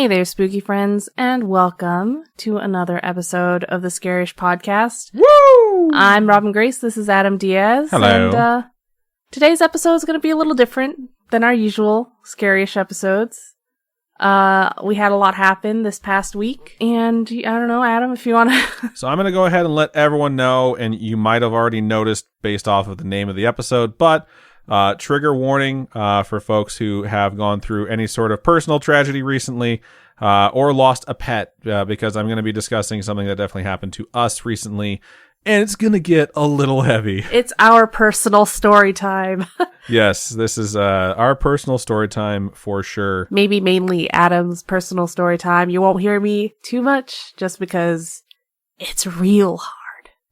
Hey there, spooky friends, and welcome to another episode of the Scaryish podcast. Woo! I'm Robin Grace, this is Adam Diaz. Hello. And today's episode is going to be a little different than our usual Scaryish episodes. We had a lot happen this past week, and I don't know, Adam, if you want to... So I'm going to go ahead and let everyone know, and you might have already noticed based off of the name of the episode, but trigger warning for folks who have gone through any sort of personal tragedy recently or lost a pet, because I'm going to be discussing something that definitely happened to us recently, and it's going to get a little heavy. It's our personal story time. Yes, this is our personal story time for sure. Maybe mainly Adam's personal story time. You won't hear me too much just because it's real hard.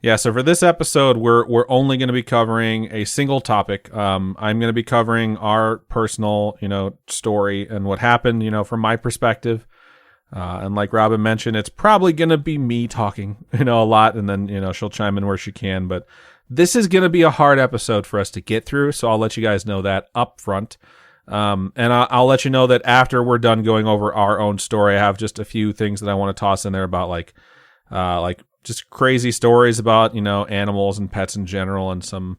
Yeah, so for this episode, we're only going to be covering a single topic. I'm going to be covering our personal, story and what happened, from my perspective. And like Robin mentioned, it's probably going to be me talking, a lot, and then, she'll chime in where she can. But this is going to be a hard episode for us to get through, so I'll let you guys know that up front. And I'll let you know that after we're done going over our own story, I have just a few things that I want to toss in there about like just crazy stories about, animals and pets in general, and some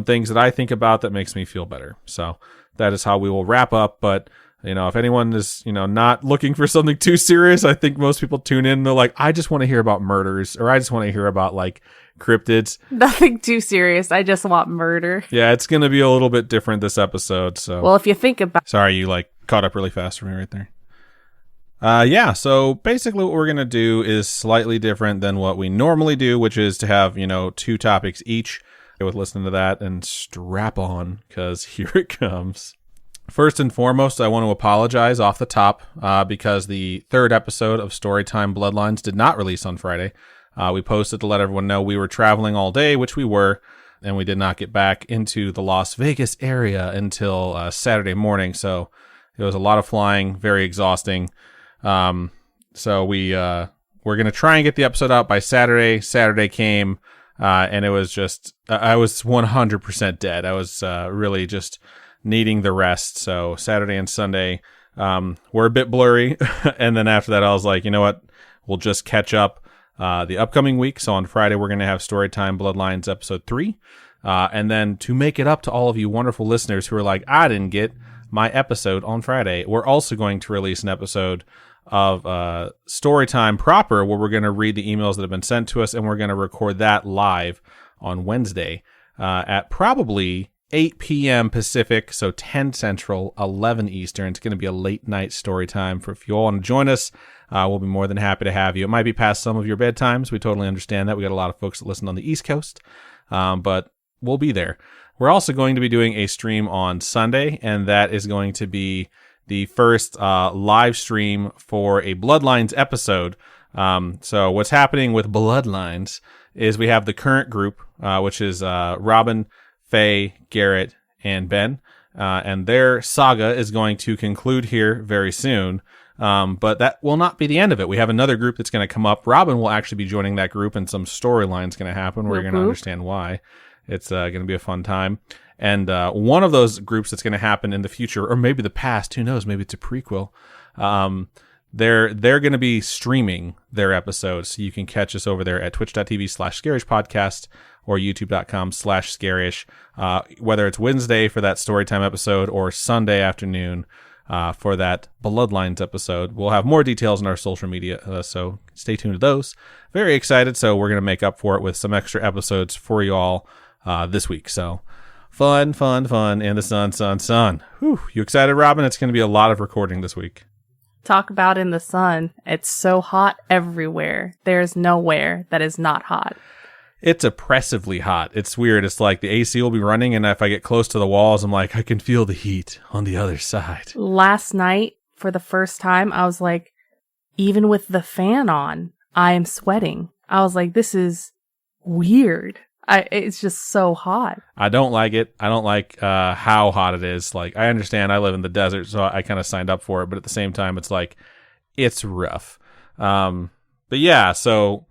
things that I think about that makes me feel better. So that is how we will wrap up. But, if anyone is, not looking for something too serious, I think most people tune in. They're like, I just want to hear about murders, or I just want to hear about cryptids. Nothing too serious. I just want murder. Yeah, it's going to be a little bit different this episode. So, well, if you think about... Sorry, you caught up really fast for me right there. So basically what we're going to do is slightly different than what we normally do, which is to have, two topics each. With listening to that, and strap on, because here it comes. First and foremost, I want to apologize off the top, because the third episode of Storytime Bloodlines did not release on Friday. We posted to let everyone know we were traveling all day, which we were, and we did not get back into the Las Vegas area until Saturday morning. So it was a lot of flying, very exhausting. So we're going to try and get the episode out by Saturday. Saturday came, and it was just, I was 100% dead. I was, really just needing the rest. So Saturday and Sunday, were a bit blurry. And then after that, I was like, you know what? We'll just catch up, the upcoming week. So on Friday, we're going to have Storytime Bloodlines episode 3. And then to make it up to all of you wonderful listeners who are like, I didn't get my episode on Friday, we're also going to release an episode of Storytime proper, where we're going to read the emails that have been sent to us, and we're going to record that live on Wednesday at probably 8 p.m. Pacific, so 10 Central, 11 Eastern. It's going to be a late night story time. For if you all want to join us, we'll be more than happy to have you. It might be past some of your bedtimes. We totally understand that. We got a lot of folks that listen on the East Coast, but we'll be there. We're also going to be doing a stream on Sunday, and that is going to be the first live stream for a Bloodlines episode. So what's happening with Bloodlines is we have the current group, which is Robin, Faye, Garrett, and Ben. And their saga is going to conclude here very soon. But that will not be the end of it. We have another group that's going to come up. Robin will actually be joining that group, and some storyline's going to happen where you're going to understand why. It's going to be a fun time. And one of those groups that's going to happen in the future, or maybe the past, who knows, maybe it's a prequel, they're going to be streaming their episodes. So you can catch us over there at twitch.tv/Scaryish podcast or youtube.com/Scaryish, whether it's Wednesday for that Storytime episode or Sunday afternoon for that Bloodlines episode. We'll have more details on our social media, so stay tuned to those. Very excited, so we're going to make up for it with some extra episodes for you all this week. So fun in the sun. Whew. You excited, Robin? It's going to be a lot of recording this week. Talk about in the sun. It's so hot everywhere. There's nowhere that is not hot. It's oppressively hot. It's weird. It's like the AC will be running, and if I get close to the walls, I'm like, I can feel the heat on the other side. Last night, for the first time, I was like, even with the fan on, I am sweating. I was like, this is weird. It's just so hot. I don't like it. I don't like how hot it is. Like, I understand I live in the desert, so I kind of signed up for it. But at the same time, it's like, it's rough. But yeah, so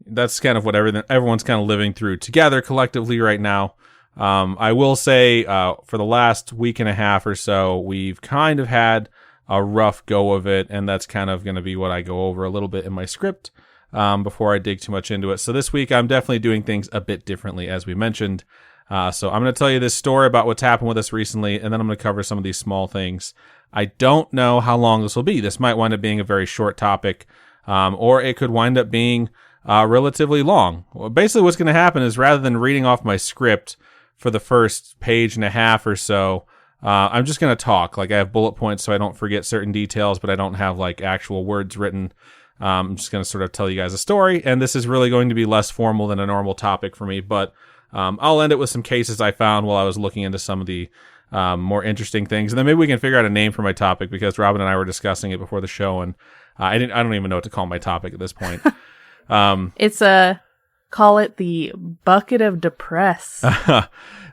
that's kind of what everyone's kind of living through together collectively right now. I will say for the last week and a half or so, we've kind of had a rough go of it, and that's kind of going to be what I go over a little bit in my script before I dig too much into it. So this week, I'm definitely doing things a bit differently, as we mentioned. So I'm going to tell you this story about what's happened with us recently, and then I'm going to cover some of these small things. I don't know how long this will be. This might wind up being a very short topic, or it could wind up being relatively long. Well, basically, what's going to happen is rather than reading off my script for the first page and a half or so, I'm just going to talk. Like, I have bullet points so I don't forget certain details, but I don't have like actual words written. I'm just going to sort of tell you guys a story, and this is really going to be less formal than a normal topic for me, but I'll end it with some cases I found while I was looking into some of the more interesting things, and then maybe we can figure out a name for my topic, because Robin and I were discussing it before the show, and I don't even know what to call my topic at this point. Call it the bucket of depress.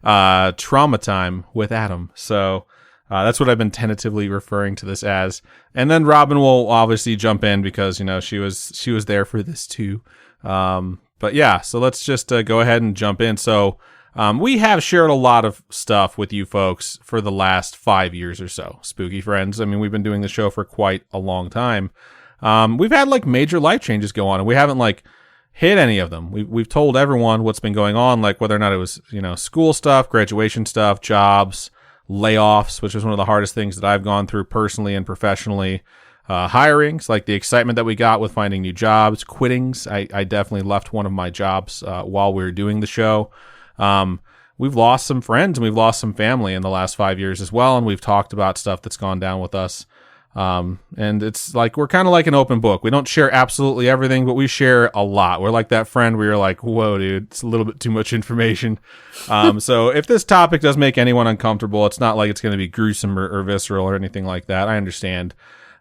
Trauma time with Adam. So that's what I've been tentatively referring to this as. And then Robin will obviously jump in because, she was there for this too. But yeah, so let's just go ahead and jump in. So we have shared a lot of stuff with you folks for the last 5 years or so. Spooky friends. I mean, we've been doing the show for quite a long time. We've had like major life changes go on, and we haven't like hit any of them. We've told everyone what's been going on, like whether or not it was, school stuff, graduation stuff, jobs, layoffs, which is one of the hardest things that I've gone through personally and professionally. Hirings, like the excitement that we got with finding new jobs, quittings. I definitely left one of my jobs while we were doing the show. We've lost some friends and we've lost some family in the last 5 years as well. And we've talked about stuff that's gone down with us. And it's like, we're kind of like an open book. We don't share absolutely everything, but we share a lot. We're like that friend where you're like, whoa, dude, it's a little bit too much information. So if this topic does make anyone uncomfortable, it's not like it's going to be gruesome or visceral or anything like that. I understand.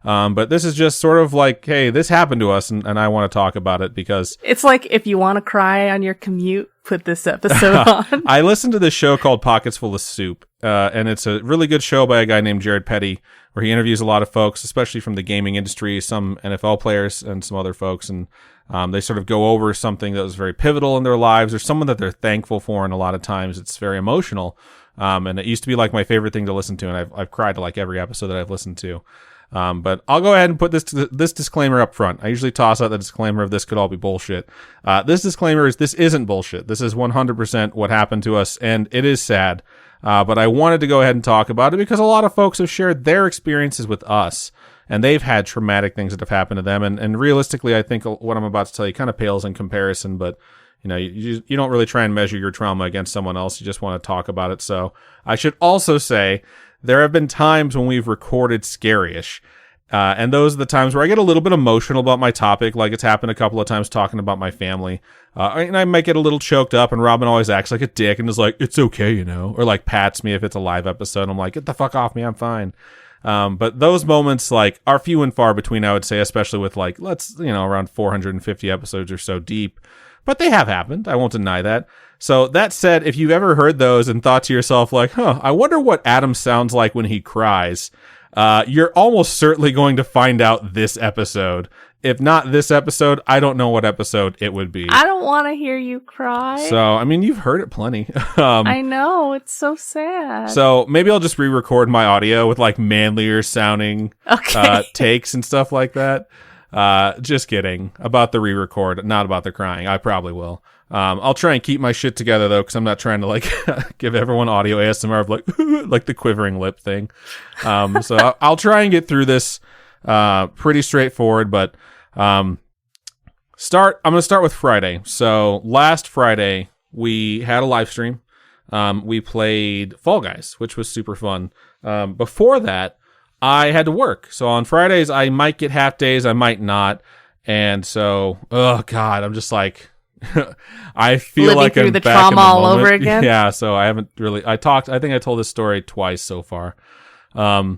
But this is just sort of like, hey, this happened to us, and I want to talk about it because it's like if you want to cry on your commute, put this episode on. I listened to this show called Pockets Full of Soup, and it's a really good show by a guy named Jared Petty, where he interviews a lot of folks, especially from the gaming industry, some NFL players and some other folks, and they sort of go over something that was very pivotal in their lives or someone that they're thankful for, and a lot of times it's very emotional. And it used to be like my favorite thing to listen to, and I've cried to like every episode that I've listened to. But I'll go ahead and put this disclaimer up front. I usually toss out the disclaimer of this could all be bullshit. This disclaimer is this isn't bullshit. This is 100% what happened to us, and it is sad. But I wanted to go ahead and talk about it because a lot of folks have shared their experiences with us, and they've had traumatic things that have happened to them. And realistically, I think what I'm about to tell you kind of pales in comparison, but you don't really try and measure your trauma against someone else. You just want to talk about it. So I should also say, there have been times when we've recorded Scaryish, and those are the times where I get a little bit emotional about my topic, like it's happened a couple of times talking about my family, and I might get a little choked up, and Robin always acts like a dick and is like, it's okay, or like pats me if it's a live episode. I'm like, get the fuck off me, I'm fine. But those moments like are few and far between, I would say, especially with like, around 450 episodes or so deep. But they have happened. I won't deny that. So that said, if you've ever heard those and thought to yourself like, I wonder what Adam sounds like when he cries, you're almost certainly going to find out this episode. If not this episode, I don't know what episode it would be. I don't want to hear you cry. So, I mean, you've heard it plenty. I know. It's so sad. So maybe I'll just re-record my audio with like manlier sounding takes and stuff like that. Just kidding about the re-record, not about the crying. I probably will. I'll try and keep my shit together though, because I'm not trying to like give everyone audio ASMR of like like the quivering lip thing. So I'll try and get through this pretty straightforward, but I'm gonna start with Friday. So last Friday we had a live stream. We played Fall Guys, which was super fun. Before that, I had to work. So on Fridays, I might get half days, I might not. And so, oh God, I'm just like, I feel living like through I'm the back trauma in the all moment. over again. Yeah, so I haven't really, I think I told this story twice so far. But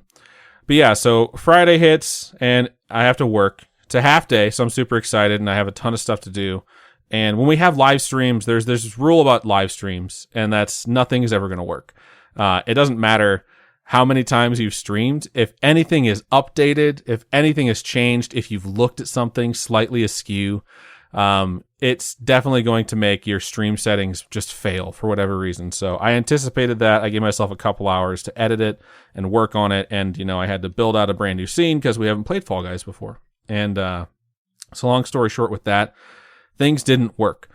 yeah, so Friday hits and I have to work. It's a half day, so I'm super excited and I have a ton of stuff to do. And when we have live streams, there's this rule about live streams, and that's nothing is ever going to work. It doesn't matter how many times you've streamed. If anything is updated, if anything has changed, if you've looked at something slightly askew, it's definitely going to make your stream settings just fail for whatever reason. So I anticipated that. I gave myself a couple hours to edit it and work on it. And, you know, I had to build out a brand new scene because we haven't played Fall Guys before. And so long story short with that, things didn't work.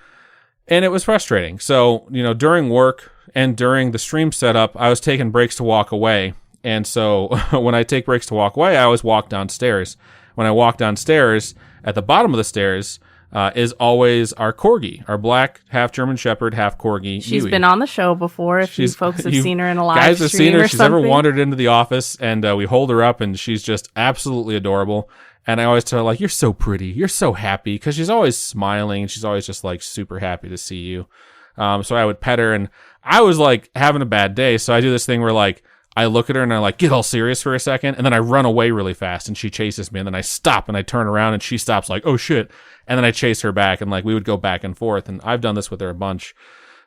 And it was frustrating. So, you know, during work and during the stream setup, I was taking breaks to walk away. And so when I take breaks to walk away, I always walk downstairs. When I walk downstairs, at the bottom of the stairs is always our corgi, our black, half German Shepherd, half corgi. She's Yui. been on the show before. If you folks have seen her in a live guys have stream seen her. or She's something. ever wandered into the office, and we hold her up, and she's just absolutely adorable. And I always tell her, like, you're so pretty. You're so happy. Because she's always smiling, and she's always just, like, super happy to see you. So I would pet her, and I was, like, having a bad day. So I do this thing where, like, I look at her, and I, like, get all serious for a second, and then I run away really fast, and she chases me, and then I stop, and I turn around, and she stops, like, oh, shit. And then I chase her back, and, like, we would go back and forth, and I've done this with her a bunch.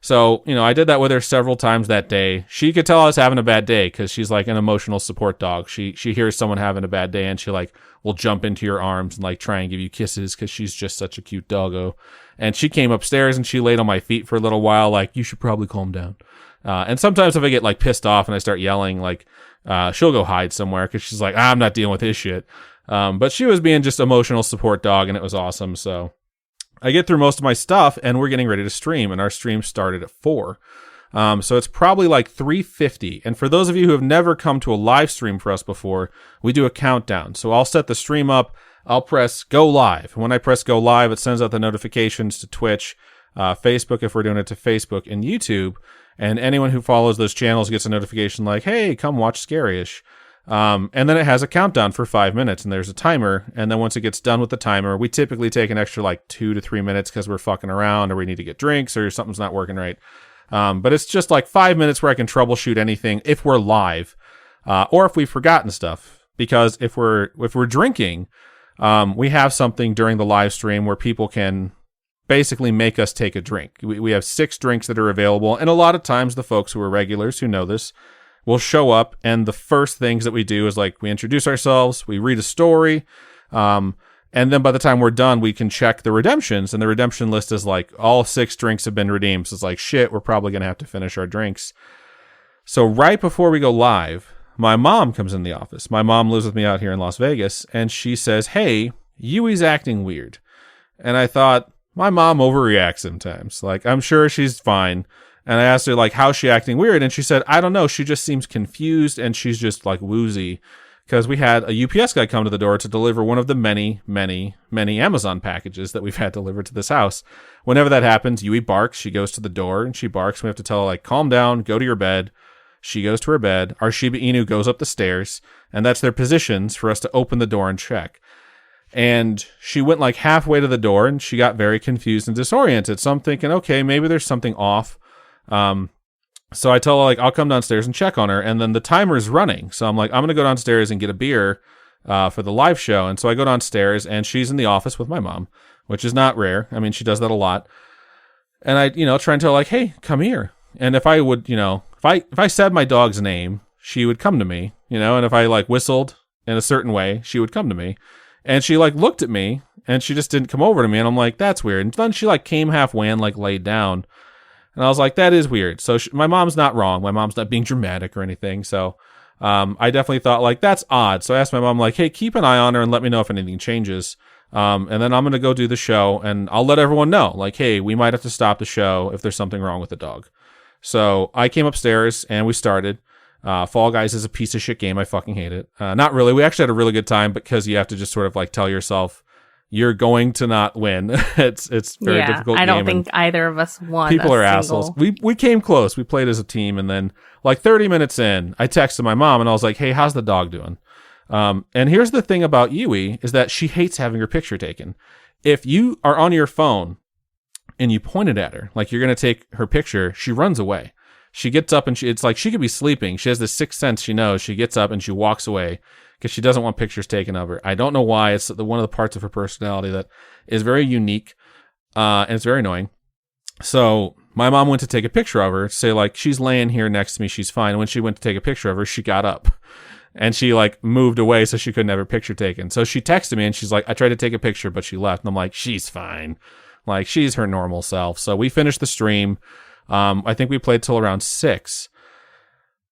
So, you know, I did that with her several times that day. She could tell I was having a bad day because she's like an emotional support dog. She hears someone having a bad day and she like will jump into your arms and like try and give you kisses because she's just such a cute doggo. And she came upstairs and she laid on my feet for a little while like, you should probably calm down. And sometimes if I get like pissed off and I start yelling, like she'll go hide somewhere because she's like, I'm not dealing with his shit. But she was being just emotional support dog and it was awesome. So I get through most of my stuff and we're getting ready to stream and our stream started at 4. So it's probably like 3:50. And for those of you who have never come to a live stream for us before, we do a countdown. So I'll set the stream up. I'll press go live. And when I press go live, it sends out the notifications to Twitch, Facebook, if we're doing it to Facebook and YouTube. And anyone who follows those channels gets a notification like, hey, come watch Scaryish. And then it has a countdown for 5 minutes and there's a timer. And then once it gets done with the timer, we typically take an extra like 2 to 3 minutes because we're fucking around or we need to get drinks or something's not working right. But it's just like 5 minutes where I can troubleshoot anything if we're live, or if we've forgotten stuff. Because if we're drinking, we have something during the live stream where people can basically make us take a drink. We have 6 drinks that are available. And a lot of times the folks who are regulars who know this will show up. And the first things that we do is like we introduce ourselves, we read a story. And then by the time we're done, we can check the redemptions. And the redemption list is like all 6 drinks have been redeemed. So it's like, shit, we're probably going to have to finish our drinks. So right before we go live, my mom comes in the office. My mom lives with me out here in Las Vegas. And she says, hey, Yui's acting weird. And I thought, my mom overreacts sometimes. Like, I'm sure she's fine. And I asked her, like, how's she acting weird? And she said, I don't know. She just seems confused and she's just, like, woozy. Because we had a UPS guy come to the door to deliver one of the many, many, many Amazon packages that we've had delivered to this house. Whenever that happens, Yui barks. She goes to the door and she barks. We have to tell her, like, calm down, go to your bed. She goes to her bed. Our Shiba Inu goes up the stairs. And that's their positions for us to open the door and check. And she went, like, halfway to the door and she got very confused and disoriented. So I'm thinking, okay, maybe there's something off. So I tell her, like, I'll come downstairs and check on her. And then the timer's running. So I'm like, I'm going to go downstairs and get a beer for the live show. And so I go downstairs and she's in the office with my mom, which is not rare. I mean, she does that a lot. And I, try and tell her, like, hey, come here. And if I would, if I said my dog's name, she would come to me, and if I, like, whistled in a certain way, she would come to me. And she, like, looked at me and she just didn't come over to me. And I'm like, that's weird. And then she, like, came halfway and, like, laid down. And I was like, that is weird. So my mom's not wrong. My mom's not being dramatic or anything. So I definitely thought, like, that's odd. So I asked my mom, like, hey, keep an eye on her and let me know if anything changes. And then I'm going to go do the show and I'll let everyone know, like, hey, we might have to stop the show if there's something wrong with the dog. So I came upstairs and we started. Fall Guys is a piece of shit game. I fucking hate it. Not really. We actually had a really good time because you have to just sort of, like, tell yourself, you're going to not win. It's very difficult. I don't think either of us won. People are assholes. We came close. We played as a team, and then like 30 minutes in, I texted my mom and I was like, "Hey, how's the dog doing?" And here's the thing about Yui is that she hates having her picture taken. If you are on your phone and you point it at her, like you're gonna take her picture, she runs away. She gets up and it's like she could be sleeping. She has this sixth sense. She knows. She gets up and she walks away because she doesn't want pictures taken of her. I don't know why. It's one of the parts of her personality that is very unique, and it's very annoying. So my mom went to take a picture of her, say, like, she's laying here next to me, she's fine. And when she went to take a picture of her, she got up. And she, like, moved away so she couldn't have her picture taken. So she texted me, and she's like, I tried to take a picture, but she left. And I'm like, she's fine. Like, she's her normal self. So we finished the stream. I think we played till around 6.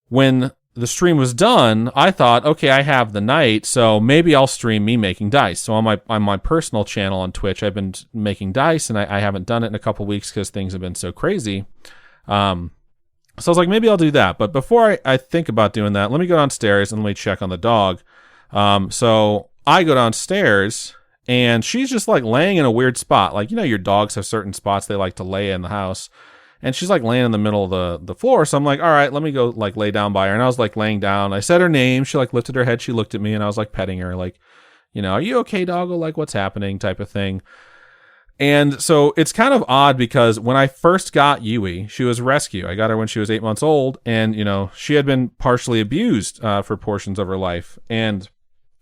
When the stream was done, I thought, okay, I have the night, so maybe I'll stream me making dice. So on my personal channel on Twitch, I've been making dice, and I haven't done it in a couple weeks because things have been so crazy. So I was like, maybe I'll do that. But before I think about doing that, let me go downstairs and let me check on the dog. So I go downstairs, and she's just like laying in a weird spot. Like, you know, your dogs have certain spots they like to lay in the house. And she's like laying in the middle of the floor. So I'm like, all right, let me go like lay down by her. And I was like laying down. I said her name. She like lifted her head. She looked at me, and I was like petting her, like, you know, are you okay, doggo? Like, what's happening, type of thing. And so it's kind of odd because when I first got Yui, she was rescue. I got her when she was 8 months old, and, you know, she had been partially abused for portions of her life, and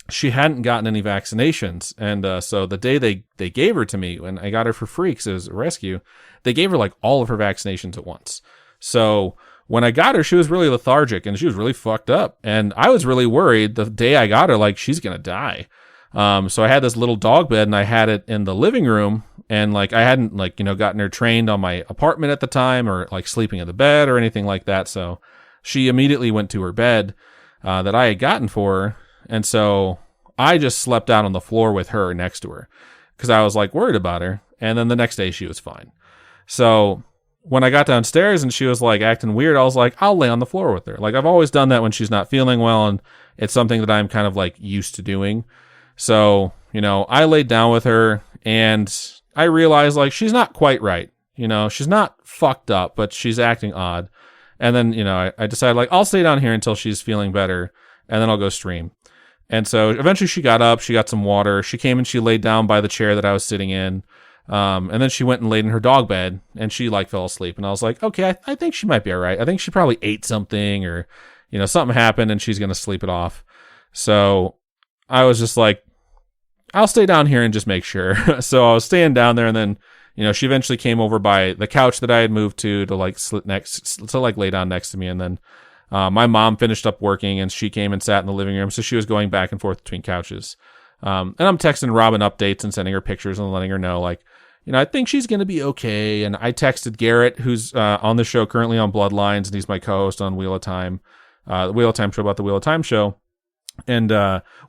she hadn't gotten any vaccinations. And so the day they gave her to me, when I got her for free because it was a rescue, they gave her like all of her vaccinations at once. So when I got her, she was really lethargic and she was really fucked up. And I was really worried the day I got her, like, she's going to die. So I had this little dog bed, and I had it in the living room, and like I hadn't, like, you know, gotten her trained on my apartment at the time, or like sleeping in the bed or anything like that. So she immediately went to her bed that I had gotten for her. And so I just slept out on the floor with her next to her because I was like worried about her. And then the next day she was fine. So when I got downstairs and she was like acting weird, I was like, I'll lay on the floor with her. Like, I've always done that when she's not feeling well, and it's something that I'm kind of like used to doing. So, you know, I laid down with her, and I realized like she's not quite right. You know, she's not fucked up, but she's acting odd. And then, you know, I decided like I'll stay down here until she's feeling better, and then I'll go stream. And so eventually she got up, she got some water, she came and she laid down by the chair that I was sitting in. And then she went and laid in her dog bed, and she like fell asleep. And I was like, okay, I think she might be all right. I think she probably ate something, or, you know, something happened and she's going to sleep it off. So I was just like, I'll stay down here and just make sure. So I was staying down there, and then, you know, she eventually came over by the couch that I had moved to like lay down next to me. And then my mom finished up working, and she came and sat in the living room. So she was going back and forth between couches. And I'm texting Robin updates and sending her pictures and letting her know, like, you know, I think she's going to be okay. And I texted Garrett, who's on the show currently on Bloodlines, and he's my co-host on Wheel of Time, the Wheel of Time show about the Wheel of Time show. And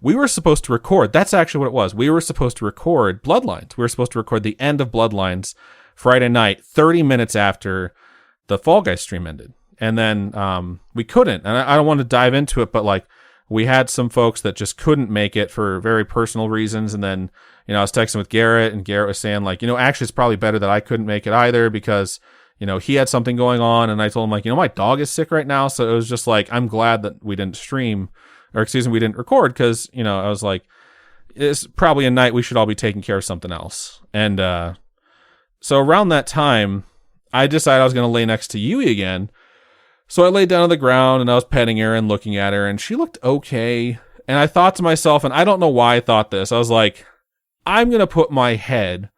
we were supposed to record. That's actually what it was. We were supposed to record Bloodlines. We were supposed to record the end of Bloodlines Friday night, 30 minutes after the Fall Guys stream ended. And then we couldn't. And I don't want to dive into it, but like, we had some folks that just couldn't make it for very personal reasons. And then, you know, I was texting with Garrett, and Garrett was saying like, you know, actually it's probably better that I couldn't make it either, because, you know, he had something going on. And I told him like, you know, my dog is sick right now. So it was just like, I'm glad that we didn't stream, or excuse me, we didn't record, because, you know, I was like, it's probably a night we should all be taking care of something else. And so around that time, I decided I was going to lay next to Yui again. So I laid down on the ground, and I was petting her and looking at her, and she looked okay. And I thought to myself, and I don't know why I thought this, I was like, I'm going to put my head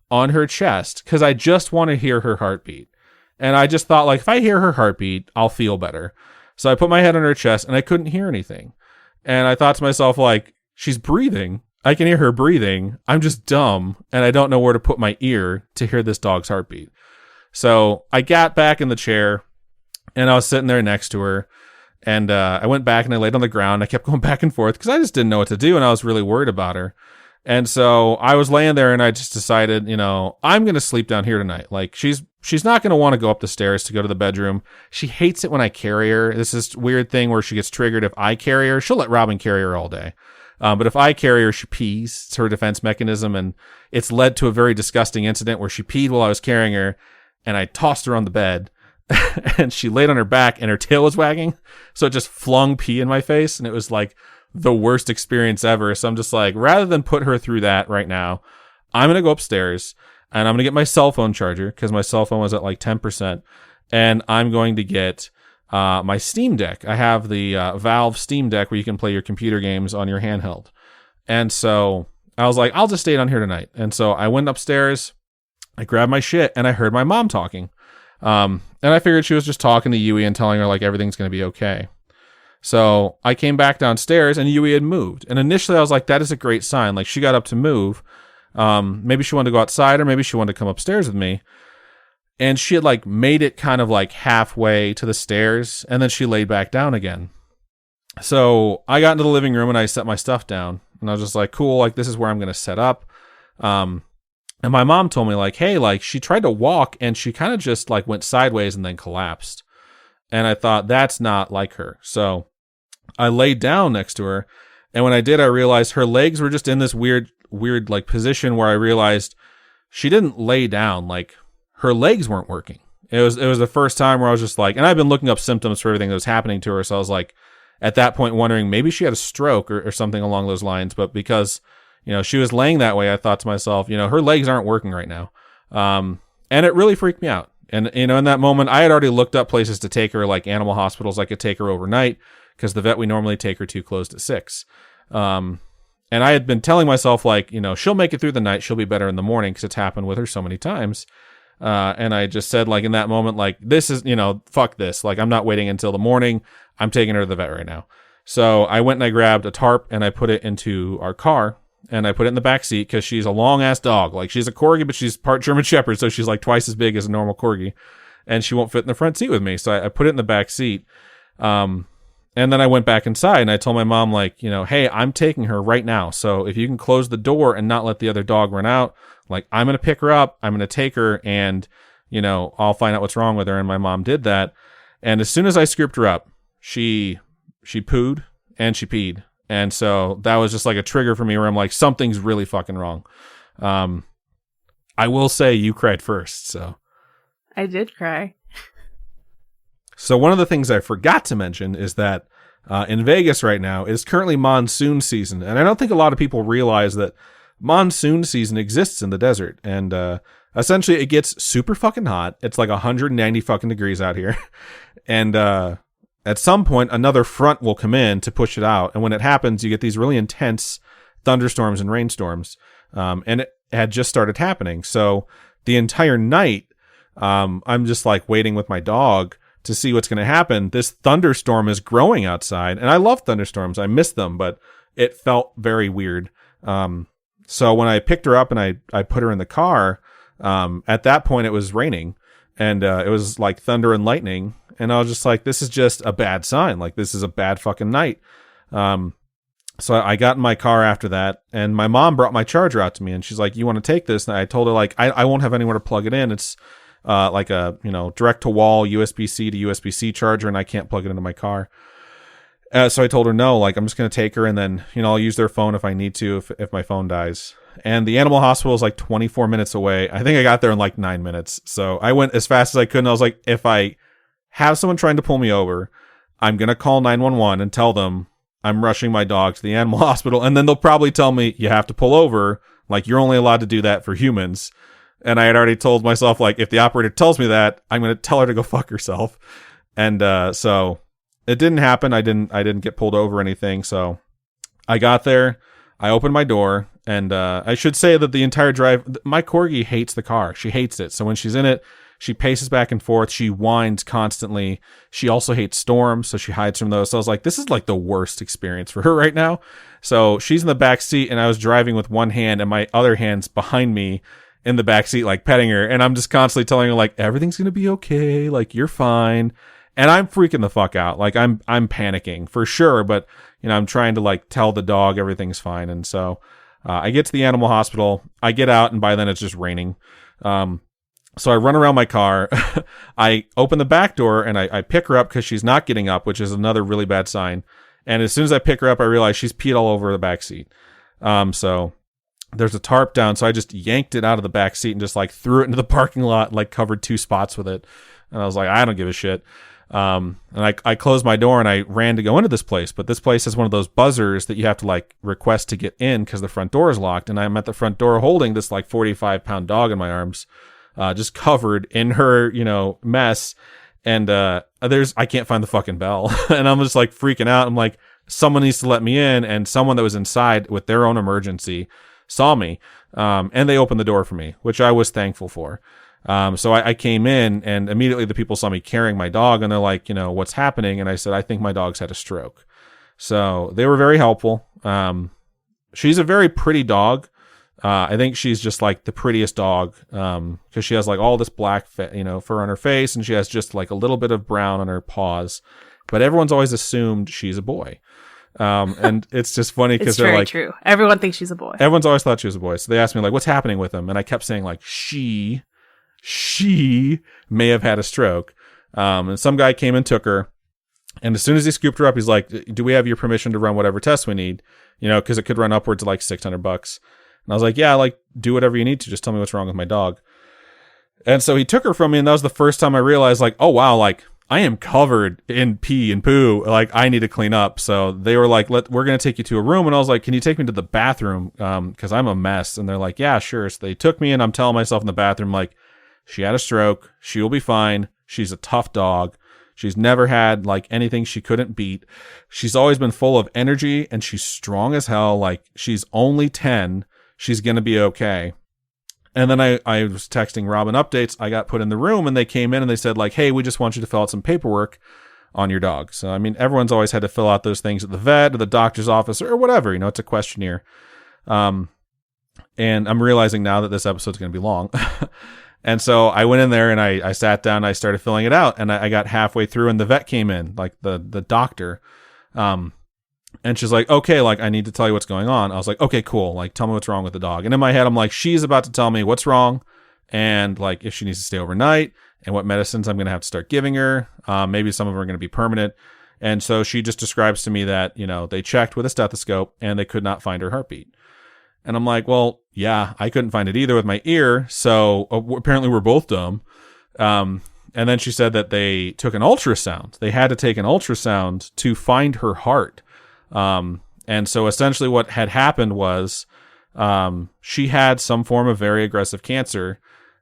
on her chest because I just want to hear her heartbeat. And I just thought, like, if I hear her heartbeat, I'll feel better. So I put my head on her chest, and I couldn't hear anything. And I thought to myself, like, she's breathing. I can hear her breathing. I'm just dumb, and I don't know where to put my ear to hear this dog's heartbeat. So I got back in the chair, and I was sitting there next to her, and I went back and I laid on the ground. I kept going back and forth because I just didn't know what to do, and I was really worried about her. And so I was laying there, and I just decided, you know, I'm going to sleep down here tonight. Like, she's not going to want to go up the stairs to go to the bedroom. She hates it when I carry her. This is this weird thing where she gets triggered if I carry her. She'll let Robin carry her all day. But if I carry her, she pees. It's her defense mechanism, and it's led to a very disgusting incident where she peed while I was carrying her, and I tossed her on the bed. And she laid on her back, and her tail was wagging. So it just flung pee in my face. And it was like the worst experience ever. So I'm just like, rather than put her through that right now, I'm going to go upstairs, and I'm going to get my cell phone charger, because my cell phone was at like 10%. And I'm going to get my Steam Deck. I have the Valve Steam Deck where you can play your computer games on your handheld. And so I was like, I'll just stay down here tonight. And so I went upstairs, I grabbed my shit, and I heard my mom talking. And I figured she was just talking to Yui and telling her like everything's going to be okay. So I came back downstairs, and Yui had moved. And initially I was like, that is a great sign. Like, she got up to move. Maybe she wanted to go outside, or maybe she wanted to come upstairs with me. And she had like made it kind of like halfway to the stairs, and then she laid back down again. So I got into the living room and I set my stuff down, and I was just like, cool, like this is where I'm going to set up. And my mom told me like, hey, like she tried to walk and she kind of just like went sideways and then collapsed. And I thought that's not like her. So I laid down next to her. And when I did, I realized her legs were just in this weird like position where I realized she didn't lay down. Like her legs weren't working. It was the first time where I was just like, and I've been looking up symptoms for everything that was happening to her. So I was like, at that point, wondering maybe she had a stroke or something along those lines. But because, she was laying that way, I thought to myself, her legs aren't working right now. And it really freaked me out. And, in that moment, I had already looked up places to take her, like animal hospitals I could take her overnight, because the vet we normally take her to closed at 6. And I had been telling myself, like, she'll make it through the night. She'll be better in the morning, because it's happened with her so many times. And I just said, like, in that moment, like, this is, fuck this. Like, I'm not waiting until the morning. I'm taking her to the vet right now. So I went and I grabbed a tarp and I put it into our car, and I put it in the back seat because she's a long ass dog. Like, she's a corgi, but she's part German Shepherd. So she's like twice as big as a normal corgi, and she won't fit in the front seat with me. So I put it in the back seat. And then I went back inside and I told my mom, like, hey, I'm taking her right now. So if you can close the door and not let the other dog run out, like, I'm going to pick her up. I'm going to take her, and, I'll find out what's wrong with her. And my mom did that. And as soon as I scooped her up, she pooed and she peed. And so that was just like a trigger for me where I'm like, something's really fucking wrong. I will say you cried first. So I did cry. So one of the things I forgot to mention is that in Vegas right now is currently monsoon season. And I don't think a lot of people realize that monsoon season exists in the desert. And essentially it gets super fucking hot. It's like 190 fucking degrees out here. And at some point, another front will come in to push it out. And when it happens, you get these really intense thunderstorms and rainstorms. And it had just started happening. So the entire night, I'm just like waiting with my dog to see what's going to happen. This thunderstorm is growing outside, and I love thunderstorms. I miss them, but it felt very weird. So when I picked her up and I put her in the car, at that point it was raining, and it was like thunder and lightning. And I was just like, this is just a bad sign. Like, this is a bad fucking night. So I got in my car after that, and my mom brought my charger out to me, and she's like, you want to take this? And I told her, like, I won't have anywhere to plug it in. It's like a, direct to wall USB-C to USB-C charger, and I can't plug it into my car. So I told her no, like, I'm just going to take her, and then, I'll use their phone if I need to, if my phone dies. And the animal hospital is like 24 minutes away. I think I got there in like 9 minutes. So I went as fast as I could, and I was like, if I have someone trying to pull me over, I'm going to call 911 and tell them I'm rushing my dog to the animal hospital. And then they'll probably tell me, you have to pull over. Like, you're only allowed to do that for humans. And I had already told myself, like, if the operator tells me that, I'm going to tell her to go fuck herself. And so it didn't happen. I didn't get pulled over or anything. So I got there, I opened my door, and I should say that the entire drive, my corgi hates the car. She hates it. So when she's in it, she paces back and forth. She whines constantly. She also hates storms, so she hides from those. So I was like, this is like the worst experience for her right now. So she's in the back seat, and I was driving with one hand, and my other hand's behind me in the back seat, like petting her. And I'm just constantly telling her, like, everything's going to be okay. Like, you're fine. And I'm freaking the fuck out. Like, I'm panicking for sure. But, I'm trying to like tell the dog everything's fine. And so I get to the animal hospital. I get out, and by then it's just raining. So I run around my car, I open the back door, and I pick her up because she's not getting up, which is another really bad sign. And as soon as I pick her up, I realize she's peed all over the back seat. So there's a tarp down, so I just yanked it out of the back seat and just like threw it into the parking lot, like covered 2 spots with it. And I was like, I don't give a shit. And I closed my door and I ran to go into this place, but this place has one of those buzzers that you have to like request to get in because the front door is locked. And I'm at the front door holding this like 45-pound dog in my arms. Just covered in her, mess. And, I can't find the fucking bell. And I'm just like freaking out. I'm like, someone needs to let me in. And someone that was inside with their own emergency saw me. And they opened the door for me, which I was thankful for. So I came in, and immediately the people saw me carrying my dog, and they're like, what's happening? And I said, I think my dog's had a stroke. So they were very helpful. She's a very pretty dog. I think she's just like the prettiest dog, because she has like all this black, fur on her face, and she has just like a little bit of brown on her paws. But everyone's always assumed she's a boy. And it's just funny because they're like, true. Everyone thinks she's a boy. Everyone's always thought she was a boy. So they asked me like, what's happening with him? And I kept saying like, she may have had a stroke. And some guy came and took her. And as soon as he scooped her up, he's like, do we have your permission to run whatever tests we need? Cause it could run upwards to like $600. And I was like, yeah, like do whatever you need to. Just tell me what's wrong with my dog. And so he took her from me. And that was the first time I realized like, oh wow, like I am covered in pee and poo. Like I need to clean up. So they were like, we're going to take you to a room. And I was like, can you take me to the bathroom? Cause I'm a mess. And they're like, yeah, sure. So they took me and I'm telling myself in the bathroom, like, she had a stroke. She will be fine. She's a tough dog. She's never had like anything she couldn't beat. She's always been full of energy and she's strong as hell. Like she's only 10. She's going to be okay. And then I was texting Robin updates. I got put in the room and they came in and they said like, hey, we just want you to fill out some paperwork on your dog. So, I mean, everyone's always had to fill out those things at the vet or the doctor's office or whatever, it's a questionnaire. And I'm realizing now that this episode's going to be long. And so I went in there and I sat down and I started filling it out and I got halfway through and the vet came in, like the doctor. And she's like, okay, like I need to tell you what's going on. I was like, okay, cool. Like tell me what's wrong with the dog. And in my head, I'm like, she's about to tell me what's wrong and like if she needs to stay overnight and what medicines I'm going to have to start giving her. Maybe some of them are going to be permanent. And so she just describes to me that, they checked with a stethoscope and they could not find her heartbeat. And I'm like, well, yeah, I couldn't find it either with my ear. So apparently we're both dumb. And then she said that they took an ultrasound. They had to take an ultrasound to find her heart. And so essentially what had happened was, she had some form of very aggressive cancer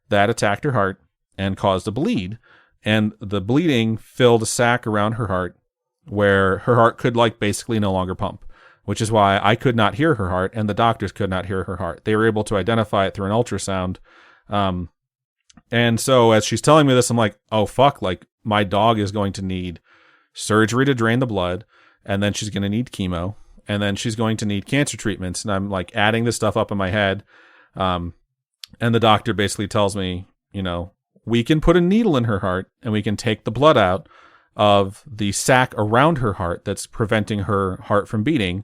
that attacked her heart and caused a bleed. And the bleeding filled a sac around her heart where her heart could like basically no longer pump, which is why I could not hear her heart and the doctors could not hear her heart. They were able to identify it through an ultrasound. And so as she's telling me this, I'm like, oh fuck, like my dog is going to need surgery to drain the blood. And then she's going to need chemo. And then she's going to need cancer treatments. And I'm like adding this stuff up in my head. And the doctor basically tells me, we can put a needle in her heart and we can take the blood out of the sac around her heart that's preventing her heart from beating,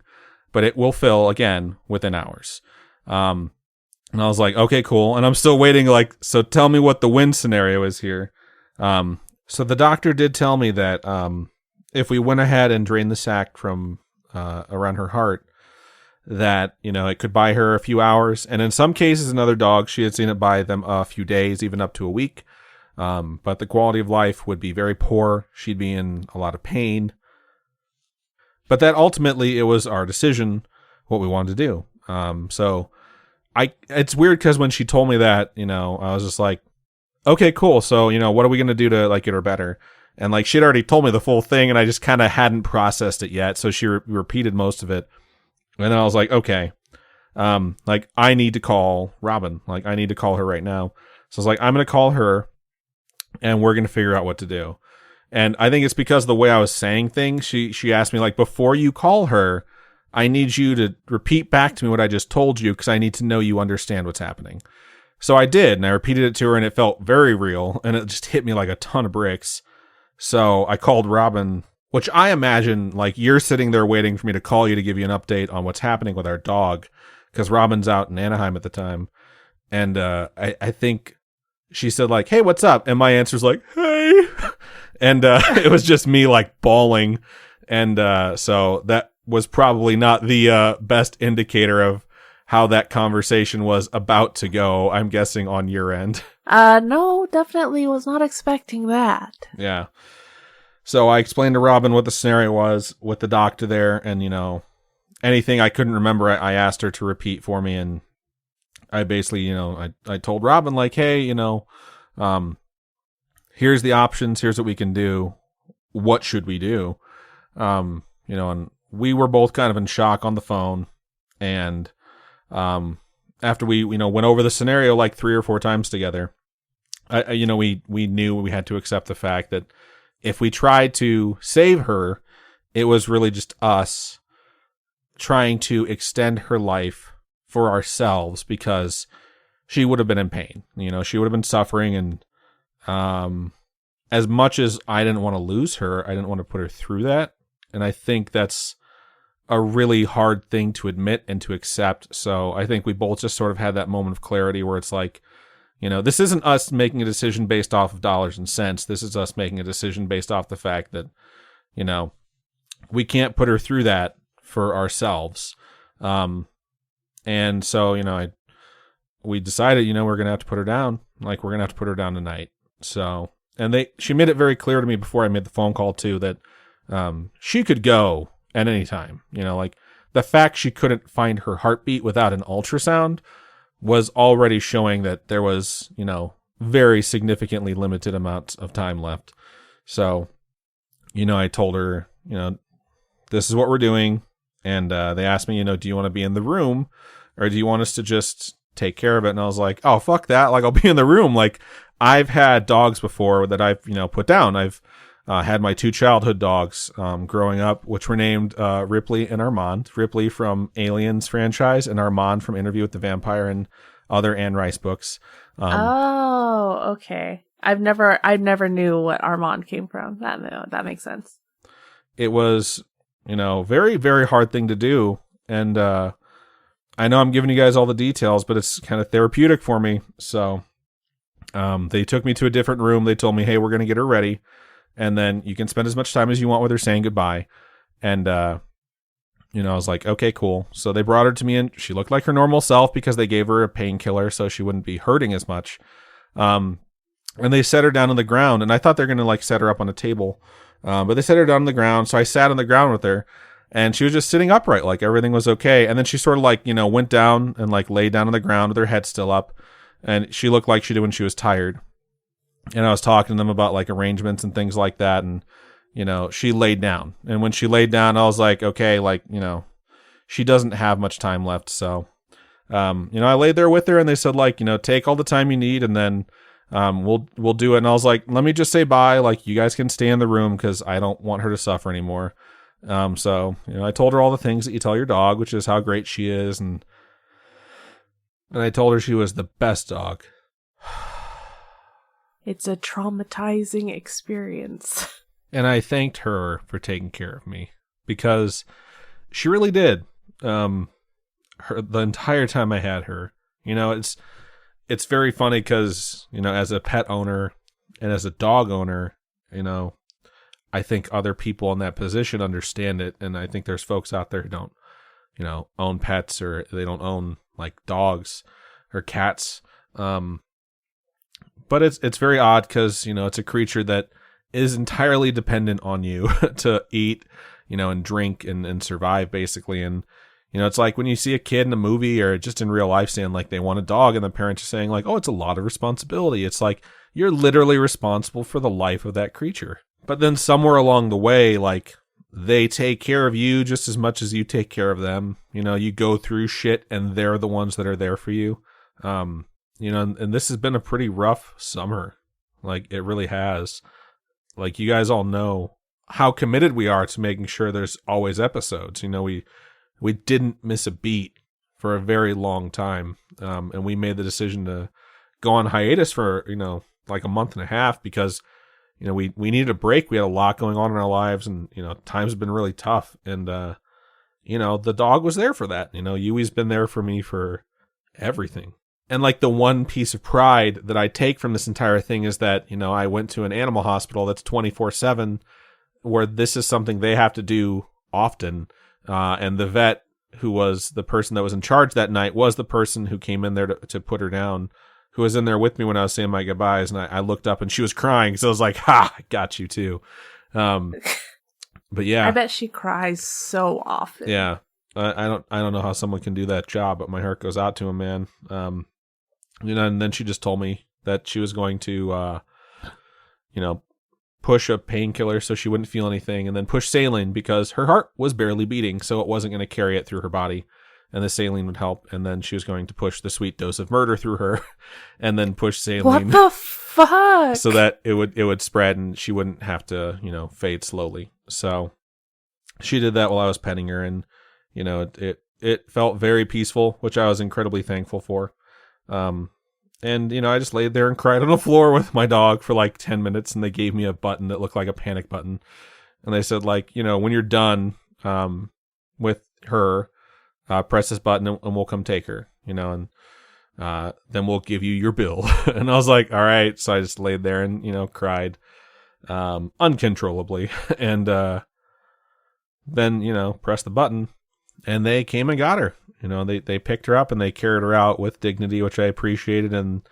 but it will fill again within hours. And I was like, okay, cool. And I'm still waiting. Like, so tell me what the win scenario is here. So the doctor did tell me that, if we went ahead and drained the sac from, around her heart, that, it could buy her a few hours. And in some cases, another dog, she had seen it buy them a few days, even up to a week. But the quality of life would be very poor. She'd be in a lot of pain. But that ultimately it was our decision, what we wanted to do. So it's weird because when she told me that, I was just like, okay, cool. So, what are we going to do to like get her better? And like, she'd already told me the full thing and I just kind of hadn't processed it yet. So she repeated most of it. And then I was like, okay, like I need to call Robin. Like I need to call her right now. So I was like, I'm going to call her and we're going to figure out what to do. And I think it's because of the way I was saying things. She asked me like, before you call her, I need you to repeat back to me what I just told you because I need to know you understand what's happening. So I did, and I repeated it to her and it felt very real and it just hit me like a ton of bricks. So I called Robin, which I imagine like you're sitting there waiting for me to call you to give you an update on what's happening with our dog because Robin's out in Anaheim at the time. And I think she said like, hey, what's up? And my answer's like, hey. And it was just me like bawling. And so that was probably not the best indicator of how that conversation was about to go, I'm guessing, on your end. No, definitely was not expecting that. Yeah. So I explained to Robin what the scenario was with the doctor there, and, anything I couldn't remember, I asked her to repeat for me, and I basically, I told Robin, like, hey, here's the options, here's what we can do, what should we do? And we were both kind of in shock on the phone, and after we, went over the scenario like 3 or 4 times together, we knew we had to accept the fact that if we tried to save her, it was really just us trying to extend her life for ourselves because she would have been in pain. You know, she would have been suffering, and as much as I didn't want to lose her, I didn't want to put her through that. And I think that's a really hard thing to admit and to accept. So I think we both just sort of had that moment of clarity where it's like, you know, this isn't us making a decision based off of dollars and cents. This is us making a decision based off the fact that, you know, we can't put her through that for ourselves. And so, you know, we decided, you know, we're going to have to put her down. Like, we're going to have to put her down tonight. So, and she made it very clear to me before I made the phone call too, that she could go at any time. You know, like, the fact she couldn't find her heartbeat without an ultrasound was already showing that there was, you know, very significantly limited amounts of time left. So, you know, I told her, you know, this is what we're doing. And they asked me, you know, do you want to be in the room or do you want us to just take care of it? And I was like, oh, fuck that. Like, I'll be in the room. Like, I've had dogs before that I've, you know, put down. I've had my 2 childhood dogs growing up, which were named Ripley and Armand. Ripley from Aliens franchise and Armand from Interview with the Vampire and other Anne Rice books. Oh, okay. I never knew what Armand came from. That makes sense. It was, you know, very, very hard thing to do. And I know I'm giving you guys all the details, but it's kind of therapeutic for me. So they took me to a different room. They told me, hey, we're going to get her ready. And then you can spend as much time as you want with her saying goodbye. And, you know, I was like, okay, cool. So they brought her to me and she looked like her normal self because they gave her a painkiller so she wouldn't be hurting as much. And they set her down on the ground, and I thought they're going to like set her up on a table. But they set her down on the ground. So I sat on the ground with her and she was just sitting upright. Like, everything was okay. And then she sort of like, you know, went down and like lay down on the ground with her head still up. And she looked like she did when she was tired. And I was talking to them about like arrangements and things like that. And, you know, she laid down. And when she laid down, I was like, okay, like, you know, she doesn't have much time left. So, you know, I laid there with her and they said like, you know, take all the time you need and then we'll do it. And I was like, let me just say bye. Like, you guys can stay in the room because I don't want her to suffer anymore. So, you know, I told her all the things that you tell your dog, which is how great she is. And I told her she was the best dog. It's a traumatizing experience. And I thanked her for taking care of me because she really did. The entire time I had her, you know, it's very funny because, you know, as a pet owner and as a dog owner, you know, I think other people in that position understand it. And I think there's folks out there who don't, you know, own pets or they don't own like dogs or cats. But it's very odd because, you know, it's a creature that is entirely dependent on you to eat, you know, and drink and survive basically. And, you know, it's like when you see a kid in a movie or just in real life saying like they want a dog and the parents are saying like, oh, it's a lot of responsibility. It's like you're literally responsible for the life of that creature. But then somewhere along the way, like they take care of you just as much as you take care of them. You know, you go through shit and they're the ones that are there for you. You know, and this has been a pretty rough summer. Like, it really has. Like, you guys all know how committed we are to making sure there's always episodes. You know, we didn't miss a beat for a very long time. And we made the decision to go on hiatus for, you know, like a month and a half because, you know, we needed a break. We had a lot going on in our lives and, you know, times have been really tough. And, you know, the dog was there for that. You know, Yui's been there for me for everything. And like the one piece of pride that I take from this entire thing is that, you know, I went to an animal hospital that's 24/7 where this is something they have to do often. And the vet who was the person that was in charge that night was the person who came in there to put her down, who was in there with me when I was saying my goodbyes. And I looked up and she was crying. So I was like, ha, I got you too. But yeah, I bet she cries so often. Yeah. I don't know how someone can do that job, but my heart goes out to him, man. You know, and then she just told me that she was going to, you know, push a painkiller so she wouldn't feel anything, and then push saline because her heart was barely beating, so it wasn't going to carry it through her body, and the saline would help. And then she was going to push the sweet dose of murder through her, and then push saline. What the fuck? So that it would spread and she wouldn't have to, you know, fade slowly. So she did that while I was petting her, and you know, it felt very peaceful, which I was incredibly thankful for. And, you know, I just laid there and cried on the floor with my dog for like 10 minutes, and they gave me a button that looked like a panic button. And they said, like, you know, when you're done with her, press this button and we'll come take her, you know, and then we'll give you your bill. And I was like, all right. So I just laid there and, you know, cried uncontrollably. And then, you know, pressed the button, and they came and got her. You know, they picked her up and they carried her out with dignity, which I appreciated. And